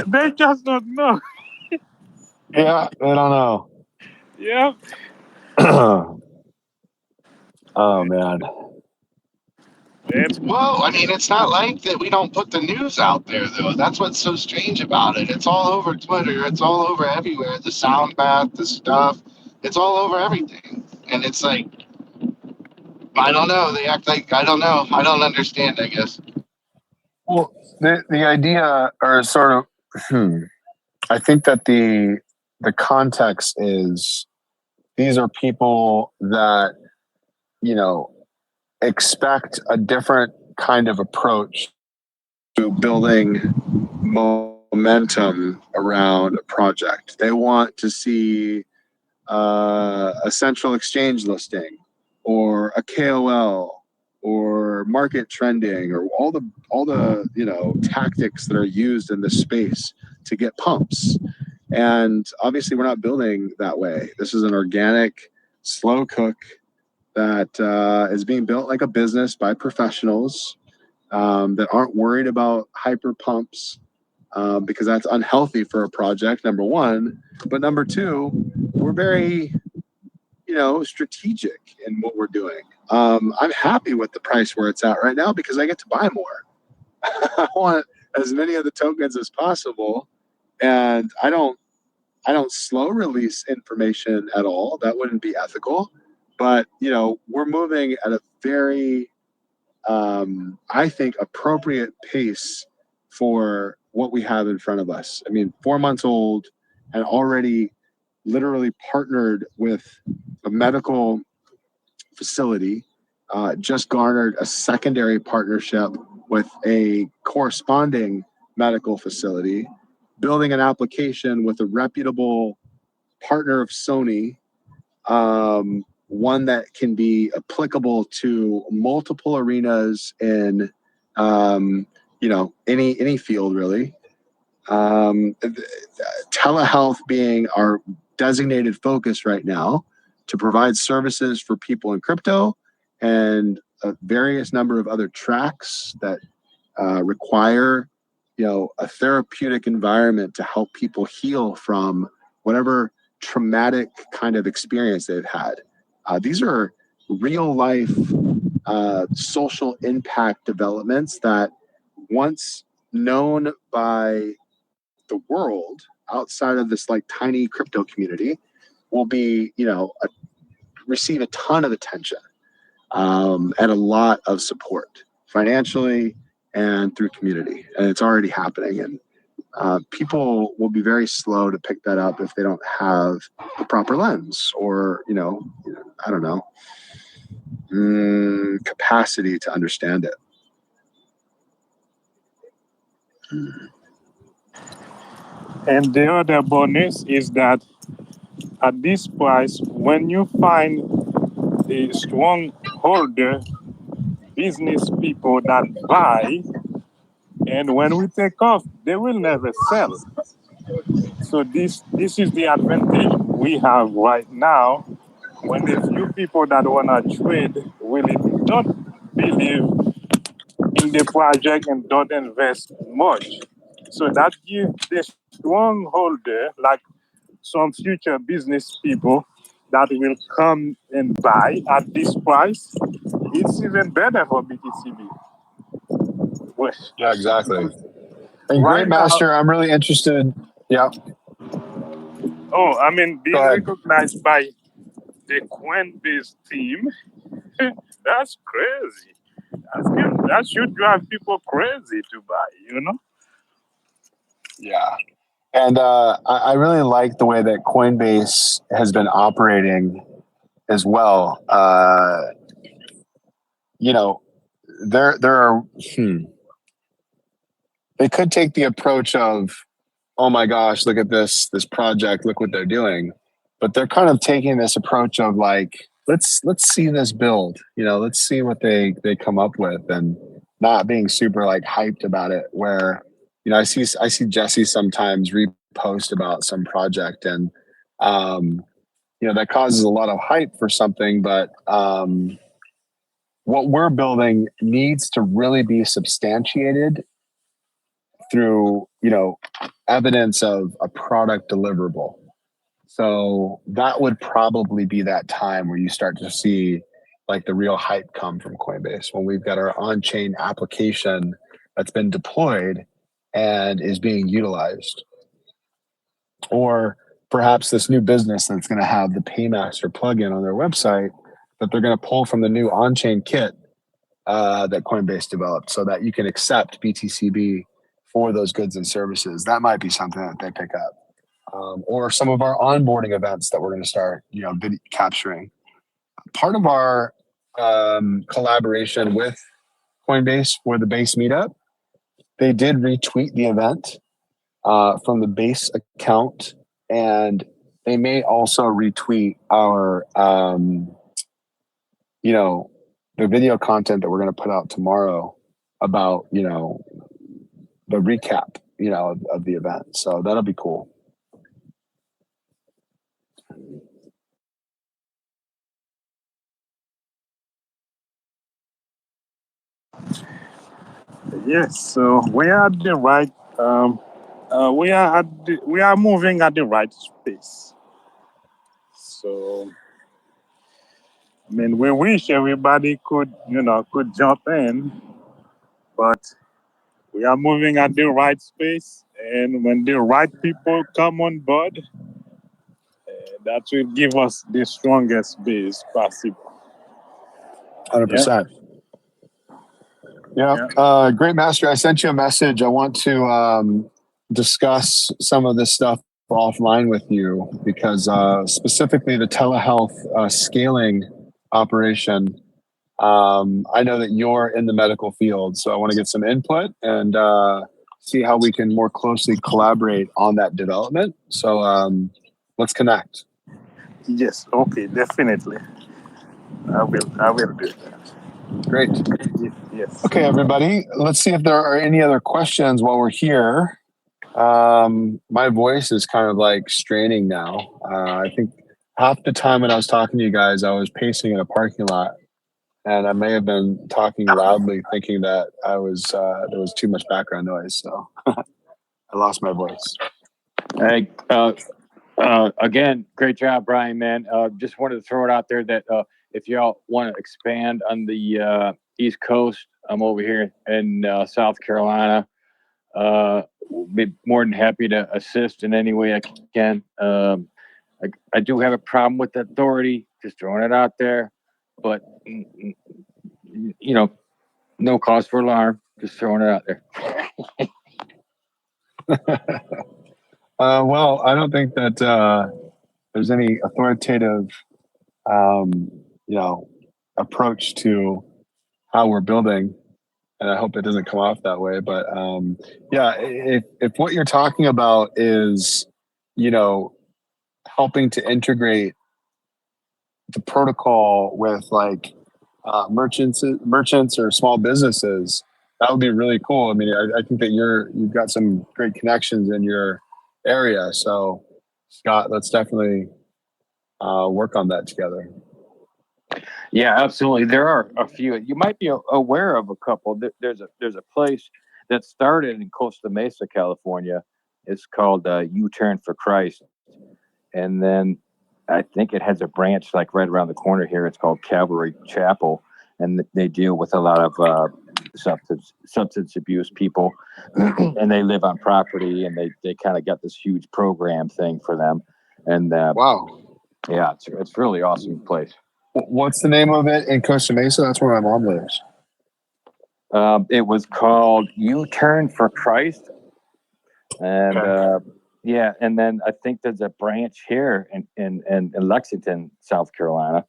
They just don't know. Yeah, they don't know. Yep. Oh man. It's Well, I mean, it's not like that we don't put the news out there, though. That's what's so strange about it. It's all over Twitter. It's all over everywhere. The sound bath, the stuff. It's all over everything. And it's like, I don't know. They act like, I don't know. I don't understand, I guess. Well, the idea, or sort of, I think that the context is these are people that, you know, expect a different kind of approach to building momentum around a project. They want to see a central exchange listing or a KOL or market trending or all the tactics that are used in this space to get pumps. And obviously we're not building that way. This is an organic, slow cook that is being built like a business by professionals that aren't worried about hyper pumps because that's unhealthy for a project, number one. But number two, we're very, strategic in what we're doing. I'm happy with the price where it's at right now because I get to buy more. I want as many of the tokens as possible, and I don't slow release information at all. That wouldn't be ethical. But we're moving at a very, I think, appropriate pace for what we have in front of us. I mean, 4 months old and already literally partnered with a medical facility, just garnered a secondary partnership with a corresponding medical facility, building an application with a reputable partner of Sony, one that can be applicable to multiple arenas in any field really. Telehealth being our designated focus right now to provide services for people in crypto and a various number of other tracks that require a therapeutic environment to help people heal from whatever traumatic kind of experience they've had. These are real life social impact developments that once known by the world outside of this like tiny crypto community will be, receive a ton of attention and a lot of support financially and through community. And it's already happening. And people will be very slow to pick that up if they don't have the proper lens or, I don't know, capacity to understand it. And the other bonus is that at this price, when you find a strong holder, business people that buy, and when we take off, they will never sell. So this is the advantage we have right now when the few people that wanna trade really don't believe in the project and don't invest much. So that gives the strong holder, like some future business people that will come and buy at this price, it's even better for BTCB. Yeah, exactly. And Right Great now, Master, I'm really interested. Yeah. being Go ahead. recognized by the Coinbase team, that's crazy. That should drive people crazy to buy. Yeah. And I really like the way that Coinbase has been operating as well. There are they could take the approach of, oh my gosh, look at this project, look what they're doing. But they're kind of taking this approach of like, let's see this build, let's see what they come up with, and not being super like hyped about it. Where, I see Jesse sometimes repost about some project, and that causes a lot of hype for something, but what we're building needs to really be substantiated through, evidence of a product deliverable. So that would probably be that time where you start to see like the real hype come from Coinbase, when we've got our on-chain application that's been deployed and is being utilized. Or perhaps this new business that's going to have the Paymaster plugin on their website that they're going to pull from the new on-chain kit that Coinbase developed, so that you can accept BTCB for those goods and services. That might be something that they pick up. Or some of our onboarding events that we're going to start, capturing. Part of our collaboration with Coinbase for the Base meetup, they did retweet the event from the Base account, and they may also retweet our, the video content that we're going to put out tomorrow about, the recap, of the event. So that'll be cool. Yes, so we are at the right. We are moving at the right space. So, I mean, we wish everybody could jump in, but we are moving at the right space, and when the right people come on board, that will give us the strongest base possible. 100%. Yeah. Great Master, I sent you a message. I want to discuss some of this stuff offline with you, because specifically the telehealth scaling operation, I know that you're in the medical field, so I want to get some input and see how we can more closely collaborate on that development. So let's connect. Yes, okay, definitely. I will do that. Great. Yes. Okay, everybody, let's see if there are any other questions while we're here. My voice is kind of like straining now. I think half the time when I was talking to you guys, I was pacing in a parking lot, and I may have been talking loudly, thinking that there was too much background noise. So I lost my voice. Hey, again, great job, Brian, man. Just wanted to throw it out there that if y'all want to expand on the East Coast, I'm over here in South Carolina. Be more than happy to assist in any way I can. I do have a problem with the authority, just throwing it out there, but no cause for alarm, just throwing it out there. Well, I don't think that there's any authoritative, approach to how we're building, and I hope it doesn't come off that way. But yeah, if what you're talking about is, helping to integrate the protocol with like merchants or small businesses, that would be really cool. I mean, I think that you've got some great connections in your area. So, Scott, let's definitely work on that together. Yeah, absolutely. There are a few. You might be aware of a couple. There's a place that started in Costa Mesa, California. It's called U-Turn for Christ, and then I think it has a branch like right around the corner here. It's called Calvary Chapel, and they deal with a lot of substance abuse people, and they live on property, and they kind of got this huge program thing for them. And Wow, yeah, it's really awesome place. What's the name of it in Costa Mesa? That's where my mom lives. It was called U-Turn for Christ, and Okay. yeah, and then I think there's a branch here in Lexington, South Carolina,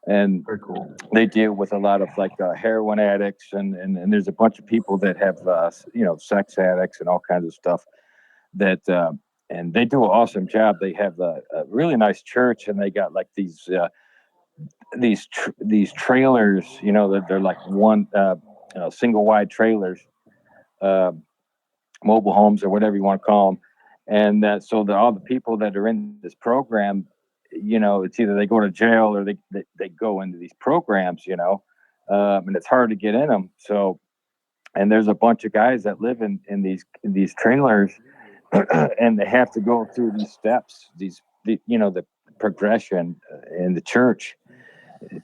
and Very cool. they deal with a lot of like heroin addicts, and there's a bunch of people that have sex addicts and all kinds of stuff that. And they do an awesome job. They have a really nice church, and they got like these trailers, that they're like one single wide trailers, mobile homes or whatever you want to call them. And so all the people that are in this program, it's either they go to jail or they go into these programs, and it's hard to get in them. So, and there's a bunch of guys that live in these trailers and they have to go through these steps, the progression in the church.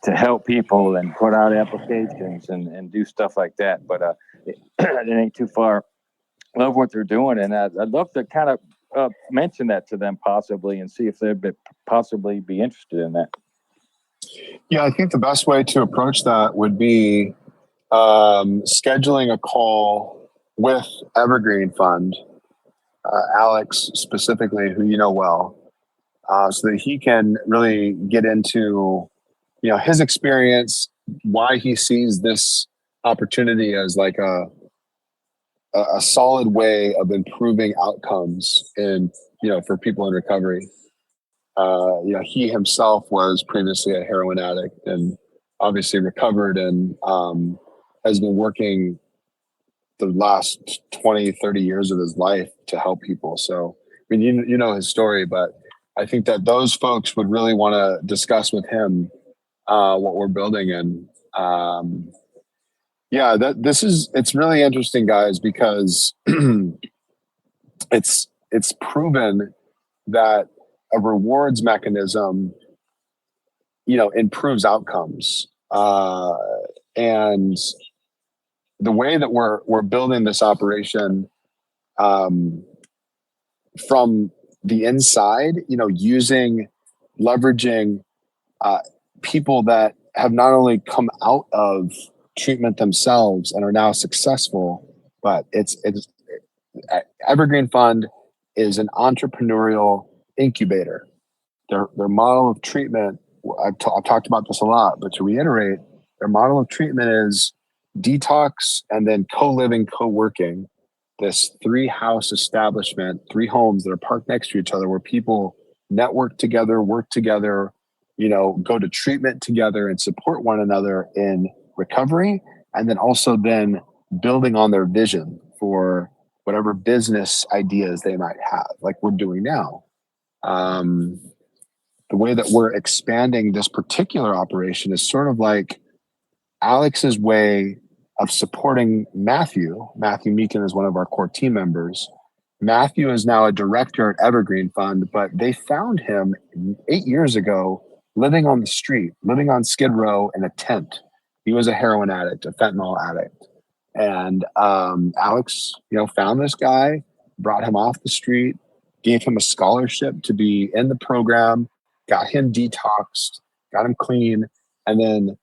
help people and put out applications and do stuff like that. But it ain't too far. Love what they're doing, and I'd love to kind of mention that to them possibly and see if they'd possibly be interested in that. Yeah, I think the best way to approach that would be scheduling a call with Evergreen Fund, Alex specifically, who you know well, so that he can really get into his experience, why he sees this opportunity as like a solid way of improving outcomes in for people in recovery. He himself was previously a heroin addict and obviously recovered and has been working the last 20, 30 years of his life to help people. So, I mean, you know his story, but I think that those folks would really want to discuss with him what we're building. And it's really interesting, guys, because it's proven that a rewards mechanism, improves outcomes. And the way that we're building this operation from the inside, leveraging people that have not only come out of treatment themselves and are now successful, but it's Evergreen Fund is an entrepreneurial incubator. Their model of treatment, I've talked about this a lot, but to reiterate, their model of treatment is detox and then co-living, co-working. This 3-house establishment, 3 homes that are parked next to each other where people network together, work together, go to treatment together and support one another in recovery. And then also then building on their vision for whatever business ideas they might have, like we're doing now. The way that we're expanding this particular operation is sort of like Alex's way of supporting Matthew. Matthew Meekin is one of our core team members. Matthew is now a director at Evergreen Fund, but they found him 8 years ago living on the street, living on Skid Row in a tent. He was a heroin addict, a fentanyl addict. And Alex, found this guy, brought him off the street, gave him a scholarship to be in the program, got him detoxed, got him clean, and then,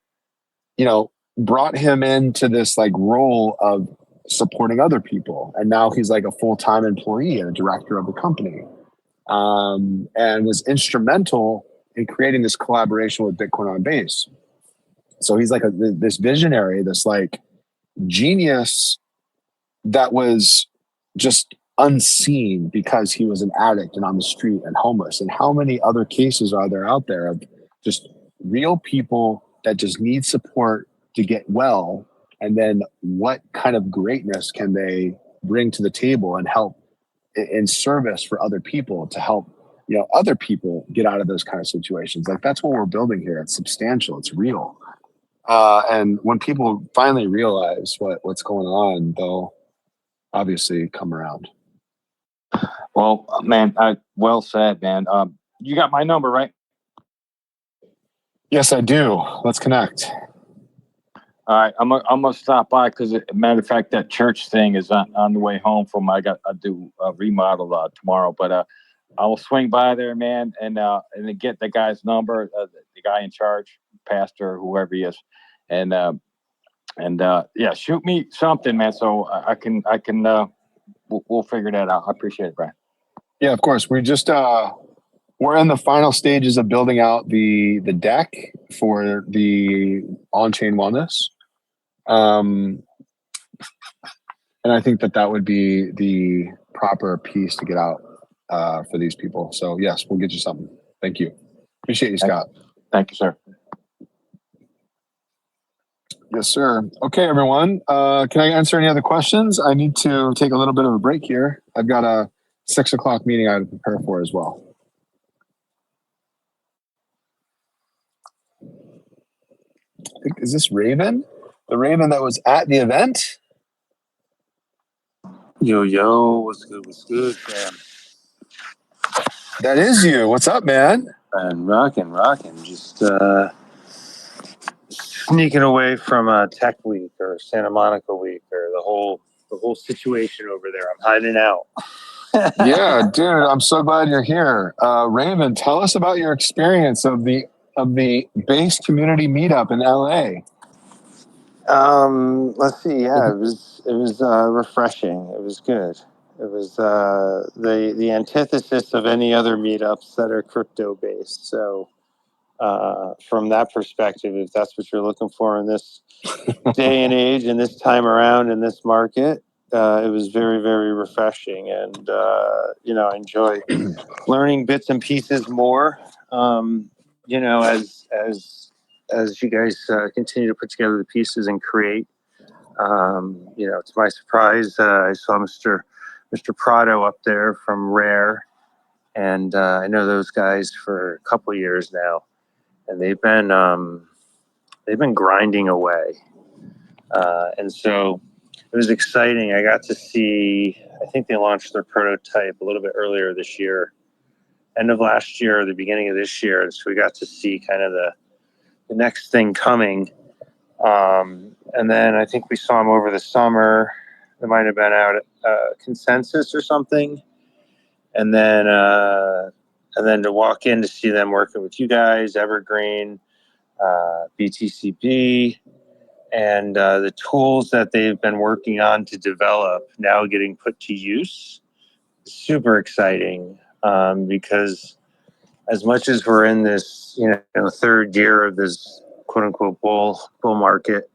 brought him into this like role of supporting other people. And now he's like a full-time employee and a director of the company, and was instrumental in creating this collaboration with Bitcoin on Base. So he's like this visionary, this like genius that was just unseen because he was an addict and on the street and homeless. And how many other cases are there out there of just real people that just need support to get well? And then what kind of greatness can they bring to the table and help in service for other people to help, other people get out of those kind of situations? Like, that's what we're building here. It's substantial. It's real. And when people finally realize what's going on, they'll obviously come around. Well, man, well said, man. You got my number, right? Yes, I do. Let's connect. All right, I'm gonna stop by because, matter of fact, that church thing is on the way home from. I do a remodel tomorrow, but I will swing by there, man, and then get the guy's number, the guy in charge, pastor, whoever he is, and yeah, shoot me something, man, so I can we'll figure that out. I appreciate it, Brian. Yeah, of course. We just we're in the final stages of building out the deck for the on-chain wellness. And I think that would be the proper piece to get out for these people. So yes, we'll get you something. Thank you. Appreciate you, Scott. Thank you, sir. Yes, sir. Okay, everyone. Can I answer any other questions? I need to take a little bit of a break here. I've got a 6 o'clock meeting I have to prepare for as well. Is this Raven? The Raven that was at the event? Yo, what's good, fam? That is you. What's up, man? And rocking. Just sneaking away from Tech Week or Santa Monica Week or the whole situation over there. I'm hiding out. Yeah, dude, I'm so glad you're here. Raven, tell us about your experience of the base community meetup in LA. Let's see. Yeah, it was refreshing. It was good. It was the antithesis of any other meetups that are crypto based. So from that perspective, if that's what you're looking for in this day and age and this time around in this market, it was very, very refreshing. And I enjoy learning bits and pieces more. As you guys continue to put together the pieces and create. To my surprise, I saw Mr. Prado up there from Rare, and I know those guys for a couple of years now, and they've been grinding away, and so it was exciting. I got to see. I think they launched their prototype a little bit earlier this year, end of last year, or the beginning of this year, and so we got to see kind of the next thing coming. And then I think we saw him over the summer. It might have been out at Consensus or something. And then to walk in to see them working with you guys, Evergreen, BTCB, and the tools that they've been working on to develop now getting put to use. Super exciting because as much as we're in this, third year of this quote unquote bull market,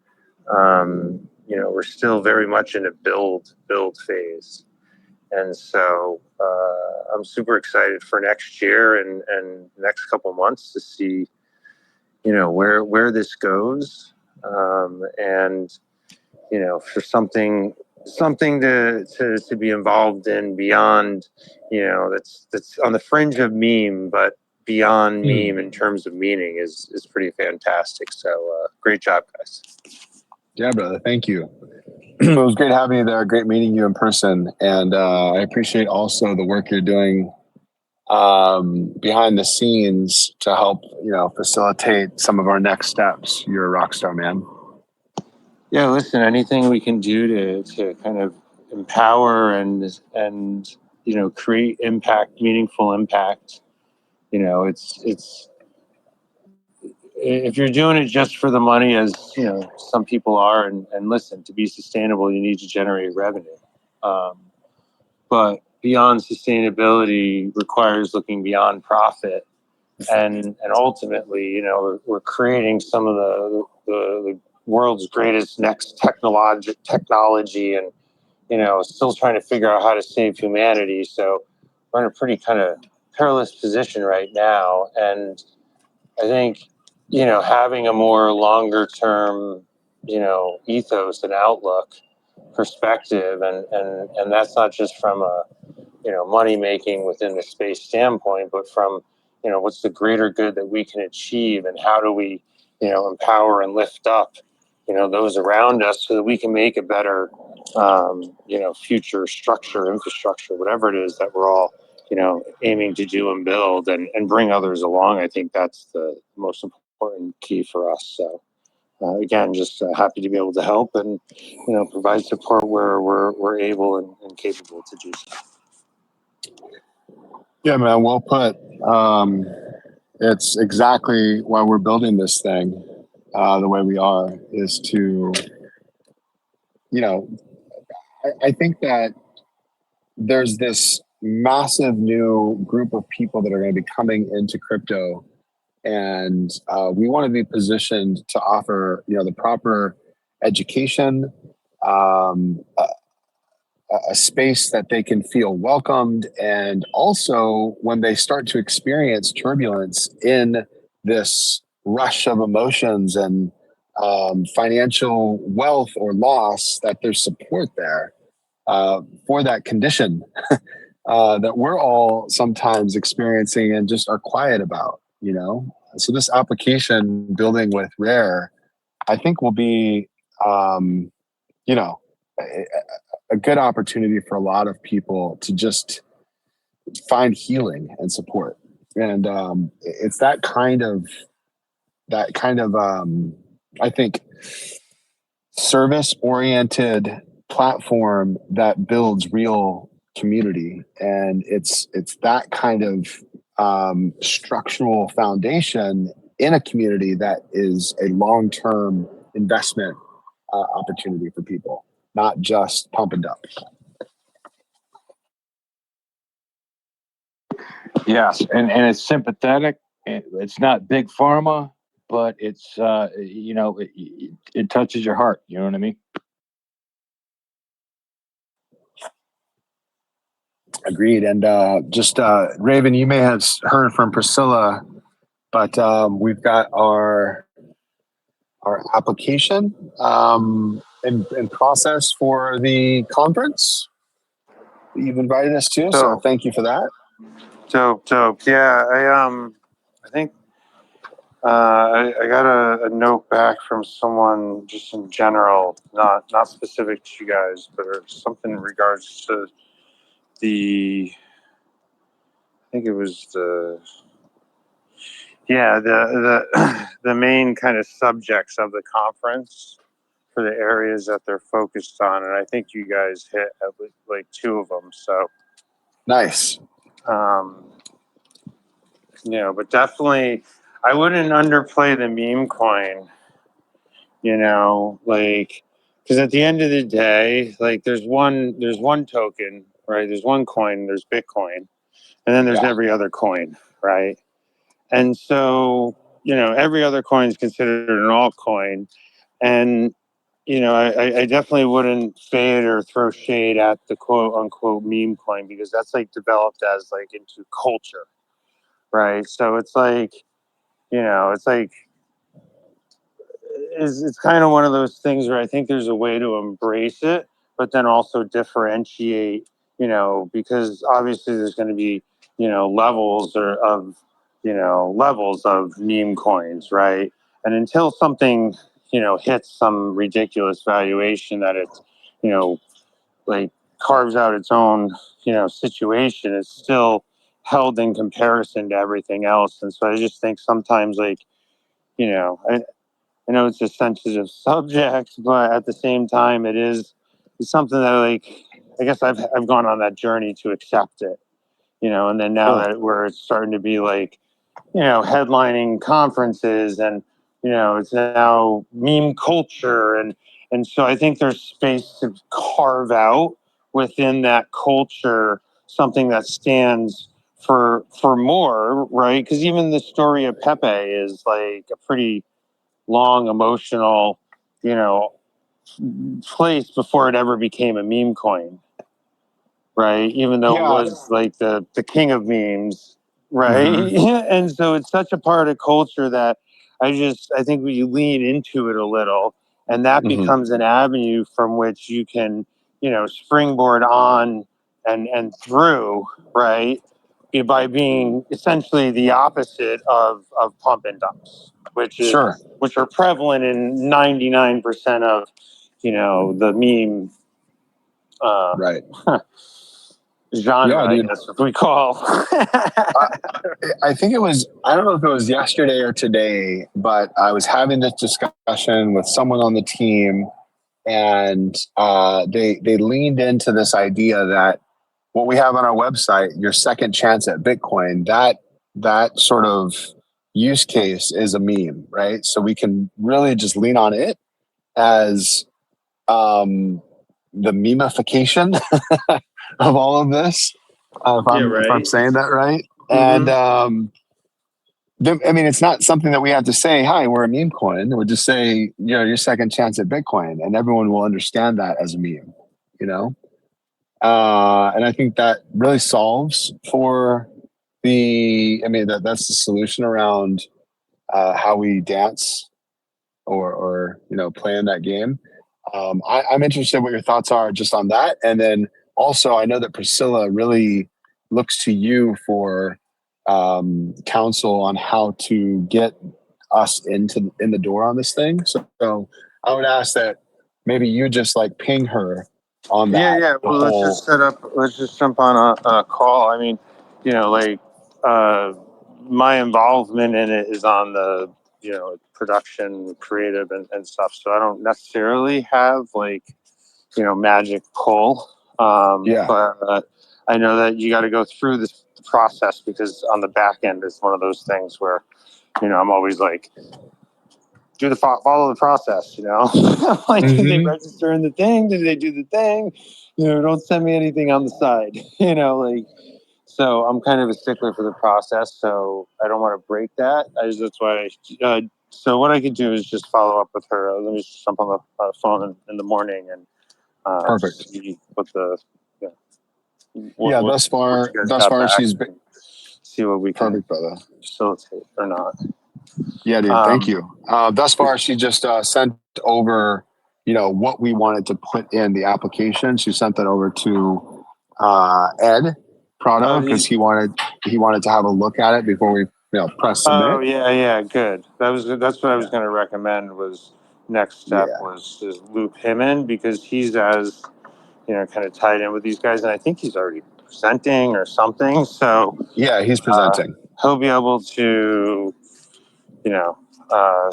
we're still very much in a build phase. And so I'm super excited for next year and next couple months to see, where this goes. And, for something to be involved in beyond, that's on the fringe of meme, but beyond meme in terms of meaning is pretty fantastic. So great job, guys. Yeah, brother. Thank you. It was great having you there. Great meeting you in person. And I appreciate also the work you're doing behind the scenes to help, facilitate some of our next steps. You're a rock star, man. Yeah, listen, anything we can do to kind of empower and create impact, meaningful impact. It's if you're doing it just for the money, as some people are, and listen, to be sustainable, you need to generate revenue. But beyond sustainability requires looking beyond profit, and ultimately, we're creating some of the world's greatest next technology, and still trying to figure out how to save humanity. So we're in a pretty kind of perilous position right now, and I think having a more longer term ethos and outlook perspective, and that's not just from a money making within the space standpoint, but from what's the greater good that we can achieve, and how do we empower and lift up those around us so that we can make a better future structure, infrastructure, whatever it is that we're all aiming to do and build, and bring others along. I think that's the most important key for us. So again, just happy to be able to help and provide support where we're able and capable to do so. Yeah, man, well put. It's exactly why we're building this thing the way we are, is to, I think that there's this massive new group of people that are going to be coming into crypto, and we want to be positioned to offer, the proper education, a space that they can feel welcomed, and also when they start to experience turbulence in this rush of emotions and financial wealth or loss, that there's support there for that condition that we're all sometimes experiencing and just are quiet about, So this application building with Rare, I think will be, a good opportunity for a lot of people to just find healing and support. And it's that kind of I think, service-oriented platform that builds real community, and it's that kind of structural foundation in a community that is a long-term investment opportunity for people, not just pump and dump. Yes, and it's sympathetic. It's not big pharma, but it's it touches your heart. You know what I mean? Agreed. And just Raven, you may have heard from Priscilla, but we've got our application in process for the conference that you've invited us to. So thank you for that. Dope. Yeah, I think I got a note back from someone just in general, not specific to you guys, but something in regards to I think it was the main kind of subjects of the conference for the areas that they're focused on, and I think you guys hit at least like two of them. So nice. But definitely, I wouldn't underplay the meme coin. Because at the end of the day, like there's one token, right? There's one coin. There's Bitcoin, and then there's every other coin, right? And so every other coin is considered an altcoin, and I definitely wouldn't fade or throw shade at the quote unquote meme coin, because that's like developed as like into culture, right? So it's like, it's kind of one of those things where I think there's a way to embrace it, but then also differentiate, because obviously there's going to be, levels of meme coins, right? And until something, hits some ridiculous valuation that it's, like carves out its own, situation, it's still held in comparison to everything else. And so I just think sometimes, like, I know it's a sensitive subject, but at the same time, it's something that, like, I guess I've gone on that journey to accept it, and then now that we're starting to be like, headlining conferences, and it's now meme culture, and so I think there's space to carve out within that culture something that stands for more, right? Because even the story of Pepe is like a pretty long emotional, place before it ever became a meme coin, right? Even though it was like the king of memes, right? Mm-hmm. And so it's such a part of culture that I think we lean into it a little, and that becomes an avenue from which you can, springboard on and through, right? By being essentially the opposite of pump and dumps, which are prevalent in 99% of, the meme Right. genre, I guess, if we call. I think it was, I don't know if it was yesterday or today, but I was having this discussion with someone on the team, and they leaned into this idea that what we have on our website, your second chance at Bitcoin, that sort of use case is a meme, right? So we can really just lean on it as the memification of all of this, if I'm saying that right. Mm-hmm. And I mean, it's not something that we have to say, hi, we're a meme coin. We'll just say, your second chance at Bitcoin, and everyone will understand that as a meme, and I think that really solves for that's the solution around how we dance or play in that game. I'm interested in what your thoughts are just on that. And then also, I know that Priscilla really looks to you for counsel on how to get us in the door on this thing. So I would ask that maybe you just like ping her on that. Yeah. Well, let's just jump on a call. I mean, my involvement in it is on the production, creative, and stuff. So I don't necessarily have like, magic pull. But I know that you got to go through this process, because on the back end, it's one of those things where, I'm always like, follow the process, like, did they register in the thing? Did they do the thing? Don't send me anything on the side, like, so I'm kind of a stickler for the process. So I don't want to break that. That's why, so what I could do is just follow up with her. Let me just jump on the phone in the morning and Perfect. see what the, thus far, what you guys got back, she's see what we can perfect, brother. facilitate or not. Yeah, dude. Thank you. Thus far, she just sent over, what we wanted to put in the application. She sent that over to Ed Prado, because he wanted to have a look at it before we press submit. Oh yeah, good. That's what I was going to recommend. Was next step was to loop him in, because he's as kind of tied in with these guys, and I think he's already presenting or something. So yeah, he's presenting. He'll be able to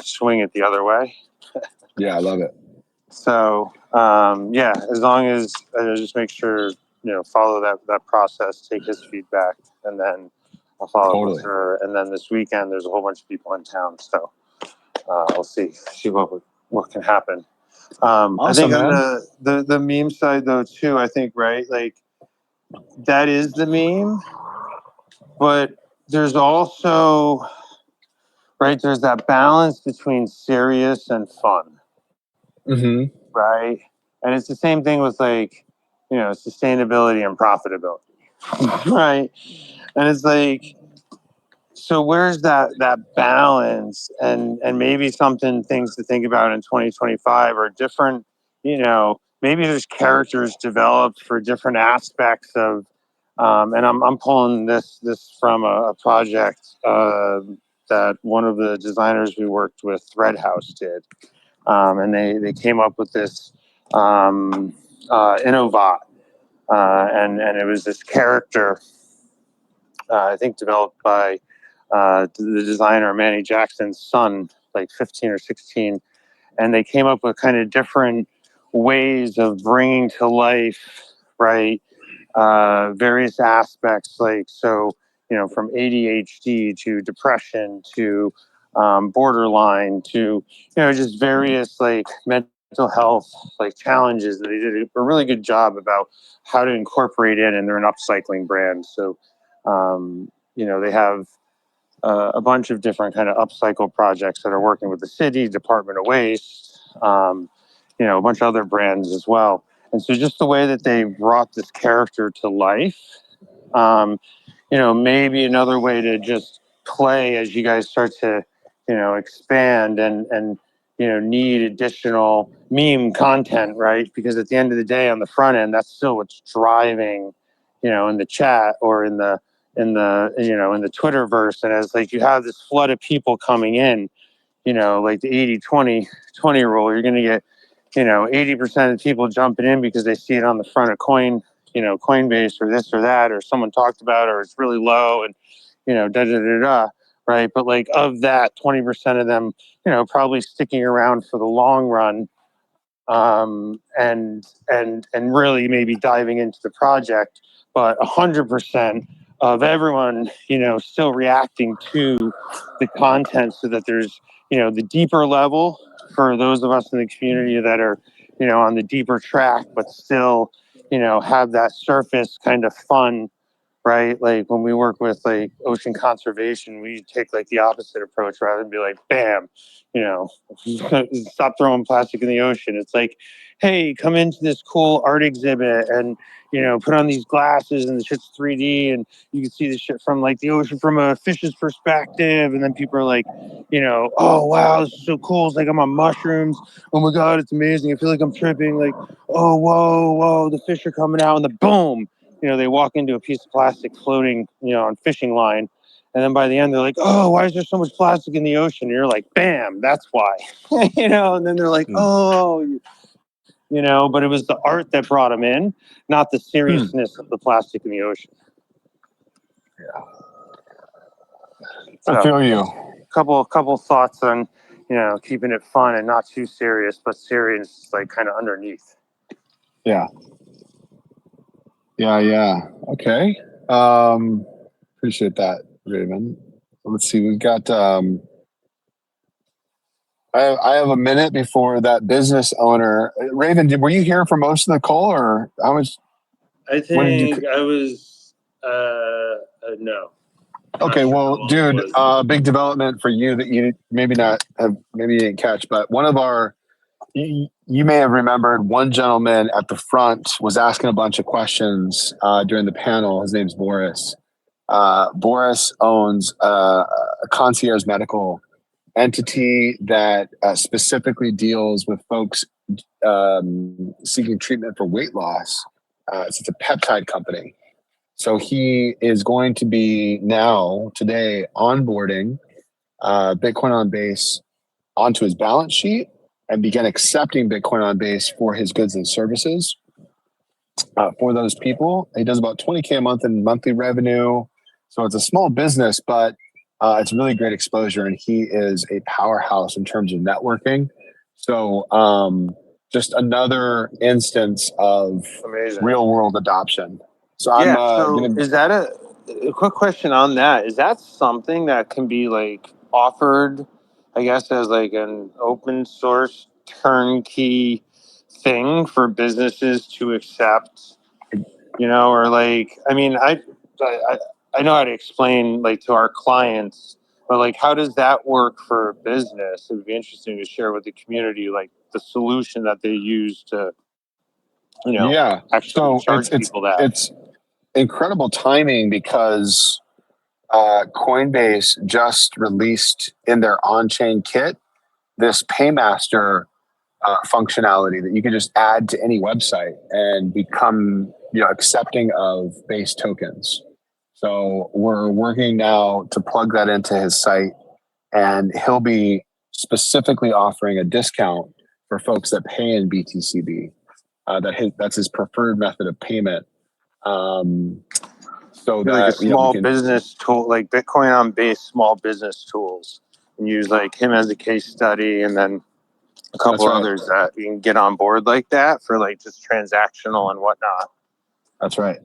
swing it the other way. Yeah, I love it. So as long as just make sure follow that process, take his feedback, and then I'll follow up with her. And then this weekend there's a whole bunch of people in town, so we'll see what can happen. Awesome, I think man. on the meme side though too, I think, right, like, that is the meme, but there's also, right, there's that balance between serious and fun. Right. And it's the same thing with, like, sustainability and profitability. Right. And it's like, so where's that balance, and maybe things to think about in 2025 are different, maybe there's characters developed for different aspects of, and I'm pulling this from a project that one of the designers we worked with, Thread House, did. And they came up with this Innovat, and it was this character, I think developed by the designer Manny Jackson's son, like 15 or 16, and they came up with kind of different ways of bringing to life, right, various aspects, like, so, from ADHD to depression to borderline to, just various, like, mental health, like, challenges. They did a really good job about how to incorporate it, and they're an upcycling brand. So, they have a bunch of different kind of upcycle projects that are working with the city, Department of Waste, a bunch of other brands as well. And so just the way that they brought this character to life, maybe another way to just play as you guys start to, expand and need additional meme content, right? Because at the end of the day, on the front end, that's still what's driving, in the chat or in the Twitterverse. And as, like, you have this flood of people coming in, like the 80-20 rule, you're going to get 80% of people jumping in because they see it on the front of Coinbase or this or that, or someone talked about it, or it's really low, and right? But, like, of that, 20% of them, probably sticking around for the long run, and really maybe diving into the project, but 100% of everyone, still reacting to the content, so that there's, the deeper level for those of us in the community that are, on the deeper track, but still, have that surface kind of fun, right? Like, when we work with, like, ocean conservation, we take, like, the opposite approach, rather than be like, bam, stop throwing plastic in the ocean. It's like, hey, come into this cool art exhibit and, put on these glasses, and the shit's 3D, and you can see the shit from, like, the ocean from a fish's perspective. And then people are like, oh, wow, this is so cool. It's like I'm on mushrooms. Oh my God, it's amazing. I feel like I'm tripping. Like, oh, whoa, the fish are coming out, and the boom, they walk into a piece of plastic floating, on fishing line. And then by the end, they're like, oh, why is there so much plastic in the ocean? And you're like, bam, that's why, and then they're like, oh, but it was the art that brought them in, not the seriousness of the plastic in the ocean. I feel you. couple thoughts on, keeping it fun and not too serious, but serious, like kind of underneath. Yeah. Okay. Appreciate that, Raven. Let's see. We've got. I have a minute before that business owner. Raven, were you here for most of the call, or how much? I think I was. No. Okay, well, dude, big development for you that you maybe you didn't catch, but one of our, you may have remembered one gentleman at the front was asking a bunch of questions during the panel. His name's Boris. Boris owns a concierge medical entity that specifically deals with folks seeking treatment for weight loss. It's a peptide company. So he is going to be today onboarding Bitcoin on Base onto his balance sheet and begin accepting Bitcoin on Base for his goods and services for those people. He does about 20K a month in monthly revenue. So it's a small business, but it's really great exposure. And he is a powerhouse in terms of networking. So just another instance of real world adoption. So is that a quick question on that? Is that something that can be like offered, I guess, as like an open source turnkey thing for businesses to accept, or like, I mean, I know how to explain like to our clients, but like, how does that work for a business? It would be interesting to share with the community, like the solution that they use to, actually charge people that. It's incredible timing because Coinbase just released in their on-chain kit this paymaster functionality that you can just add to any website and become accepting of Base tokens. So we're working now to plug that into his site, and he'll be specifically offering a discount for folks that pay in BTCB. That's his preferred method of payment. So like that a small business tool, like Bitcoin on Base small business tools, and use like him as a case study, and then a couple others that you can get on board like that for like just transactional and whatnot. That's right.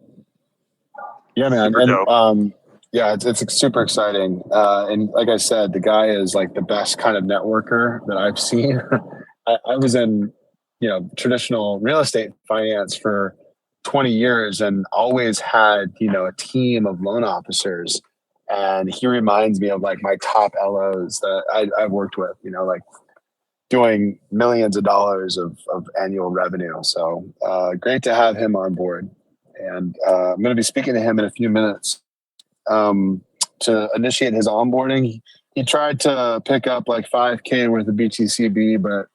Yeah, man. Super dope. Yeah, it's super exciting. And like I said, the guy is like the best kind of networker that I've seen. I was in, traditional real estate finance for 20 years and always had, a team of loan officers. And he reminds me of like my top LOs that I've worked with, like doing millions of dollars of annual revenue. So great to have him on board. And I'm going to be speaking to him in a few minutes to initiate his onboarding. He tried to pick up like 5K worth of BTCB, but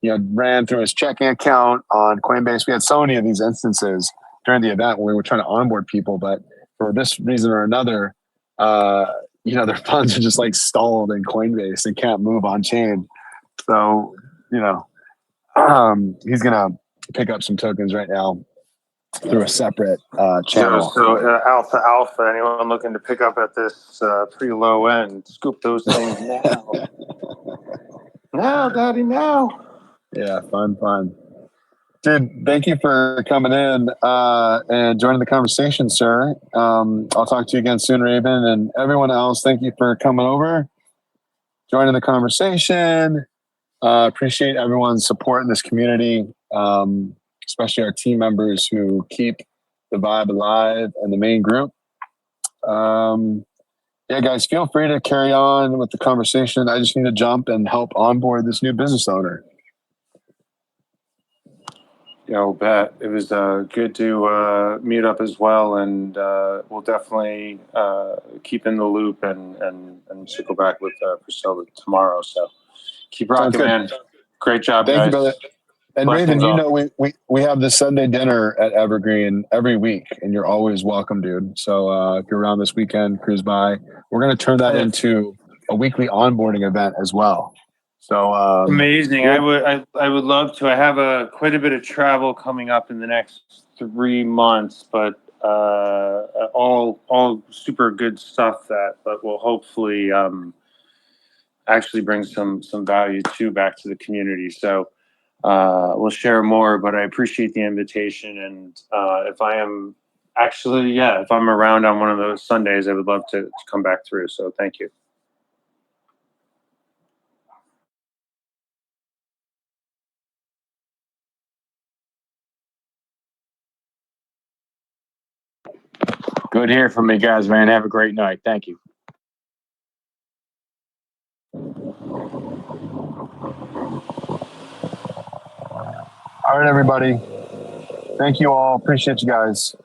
ran through his checking account on Coinbase. We had so many of these instances during the event where we were trying to onboard people, but for this reason or another, their funds are just like stalled in Coinbase and can't move on chain. So, he's going to pick up some tokens right now through a separate channel. So alpha, anyone looking to pick up at this pretty low end, scoop those things now. Now, daddy, now. Yeah, fun. Dude, thank you for coming in and joining the conversation, sir. I'll talk to you again soon, Raven, and everyone else. Thank you for coming over, joining the conversation. Appreciate everyone's support in this community, especially our team members who keep the vibe alive and the main group. Yeah, guys, feel free to carry on with the conversation. I just need to jump and help onboard this new business owner. Yeah, I'll bet. It was good to meet up as well, and we'll definitely keep in the loop and circle back with Priscilla tomorrow. So keep rocking, man. Great job, Thank guys. you, brother. And Blessings Raven, we have this Sunday dinner at Evergreen every week, and you're always welcome, dude. So if you're around this weekend, cruise by. We're going to turn that into a weekly onboarding event as well. So amazing. Yeah. I would love to. I have quite a bit of travel coming up in the next 3 months, but all super good stuff but will hopefully actually bring some value back to the community. So we'll share more, but I appreciate the invitation. And if I'm around on one of those Sundays, I would love to come back through. So thank you. Good hearing from you guys, man. Have a great night. Thank you. All right, everybody. Thank you all. Appreciate you guys.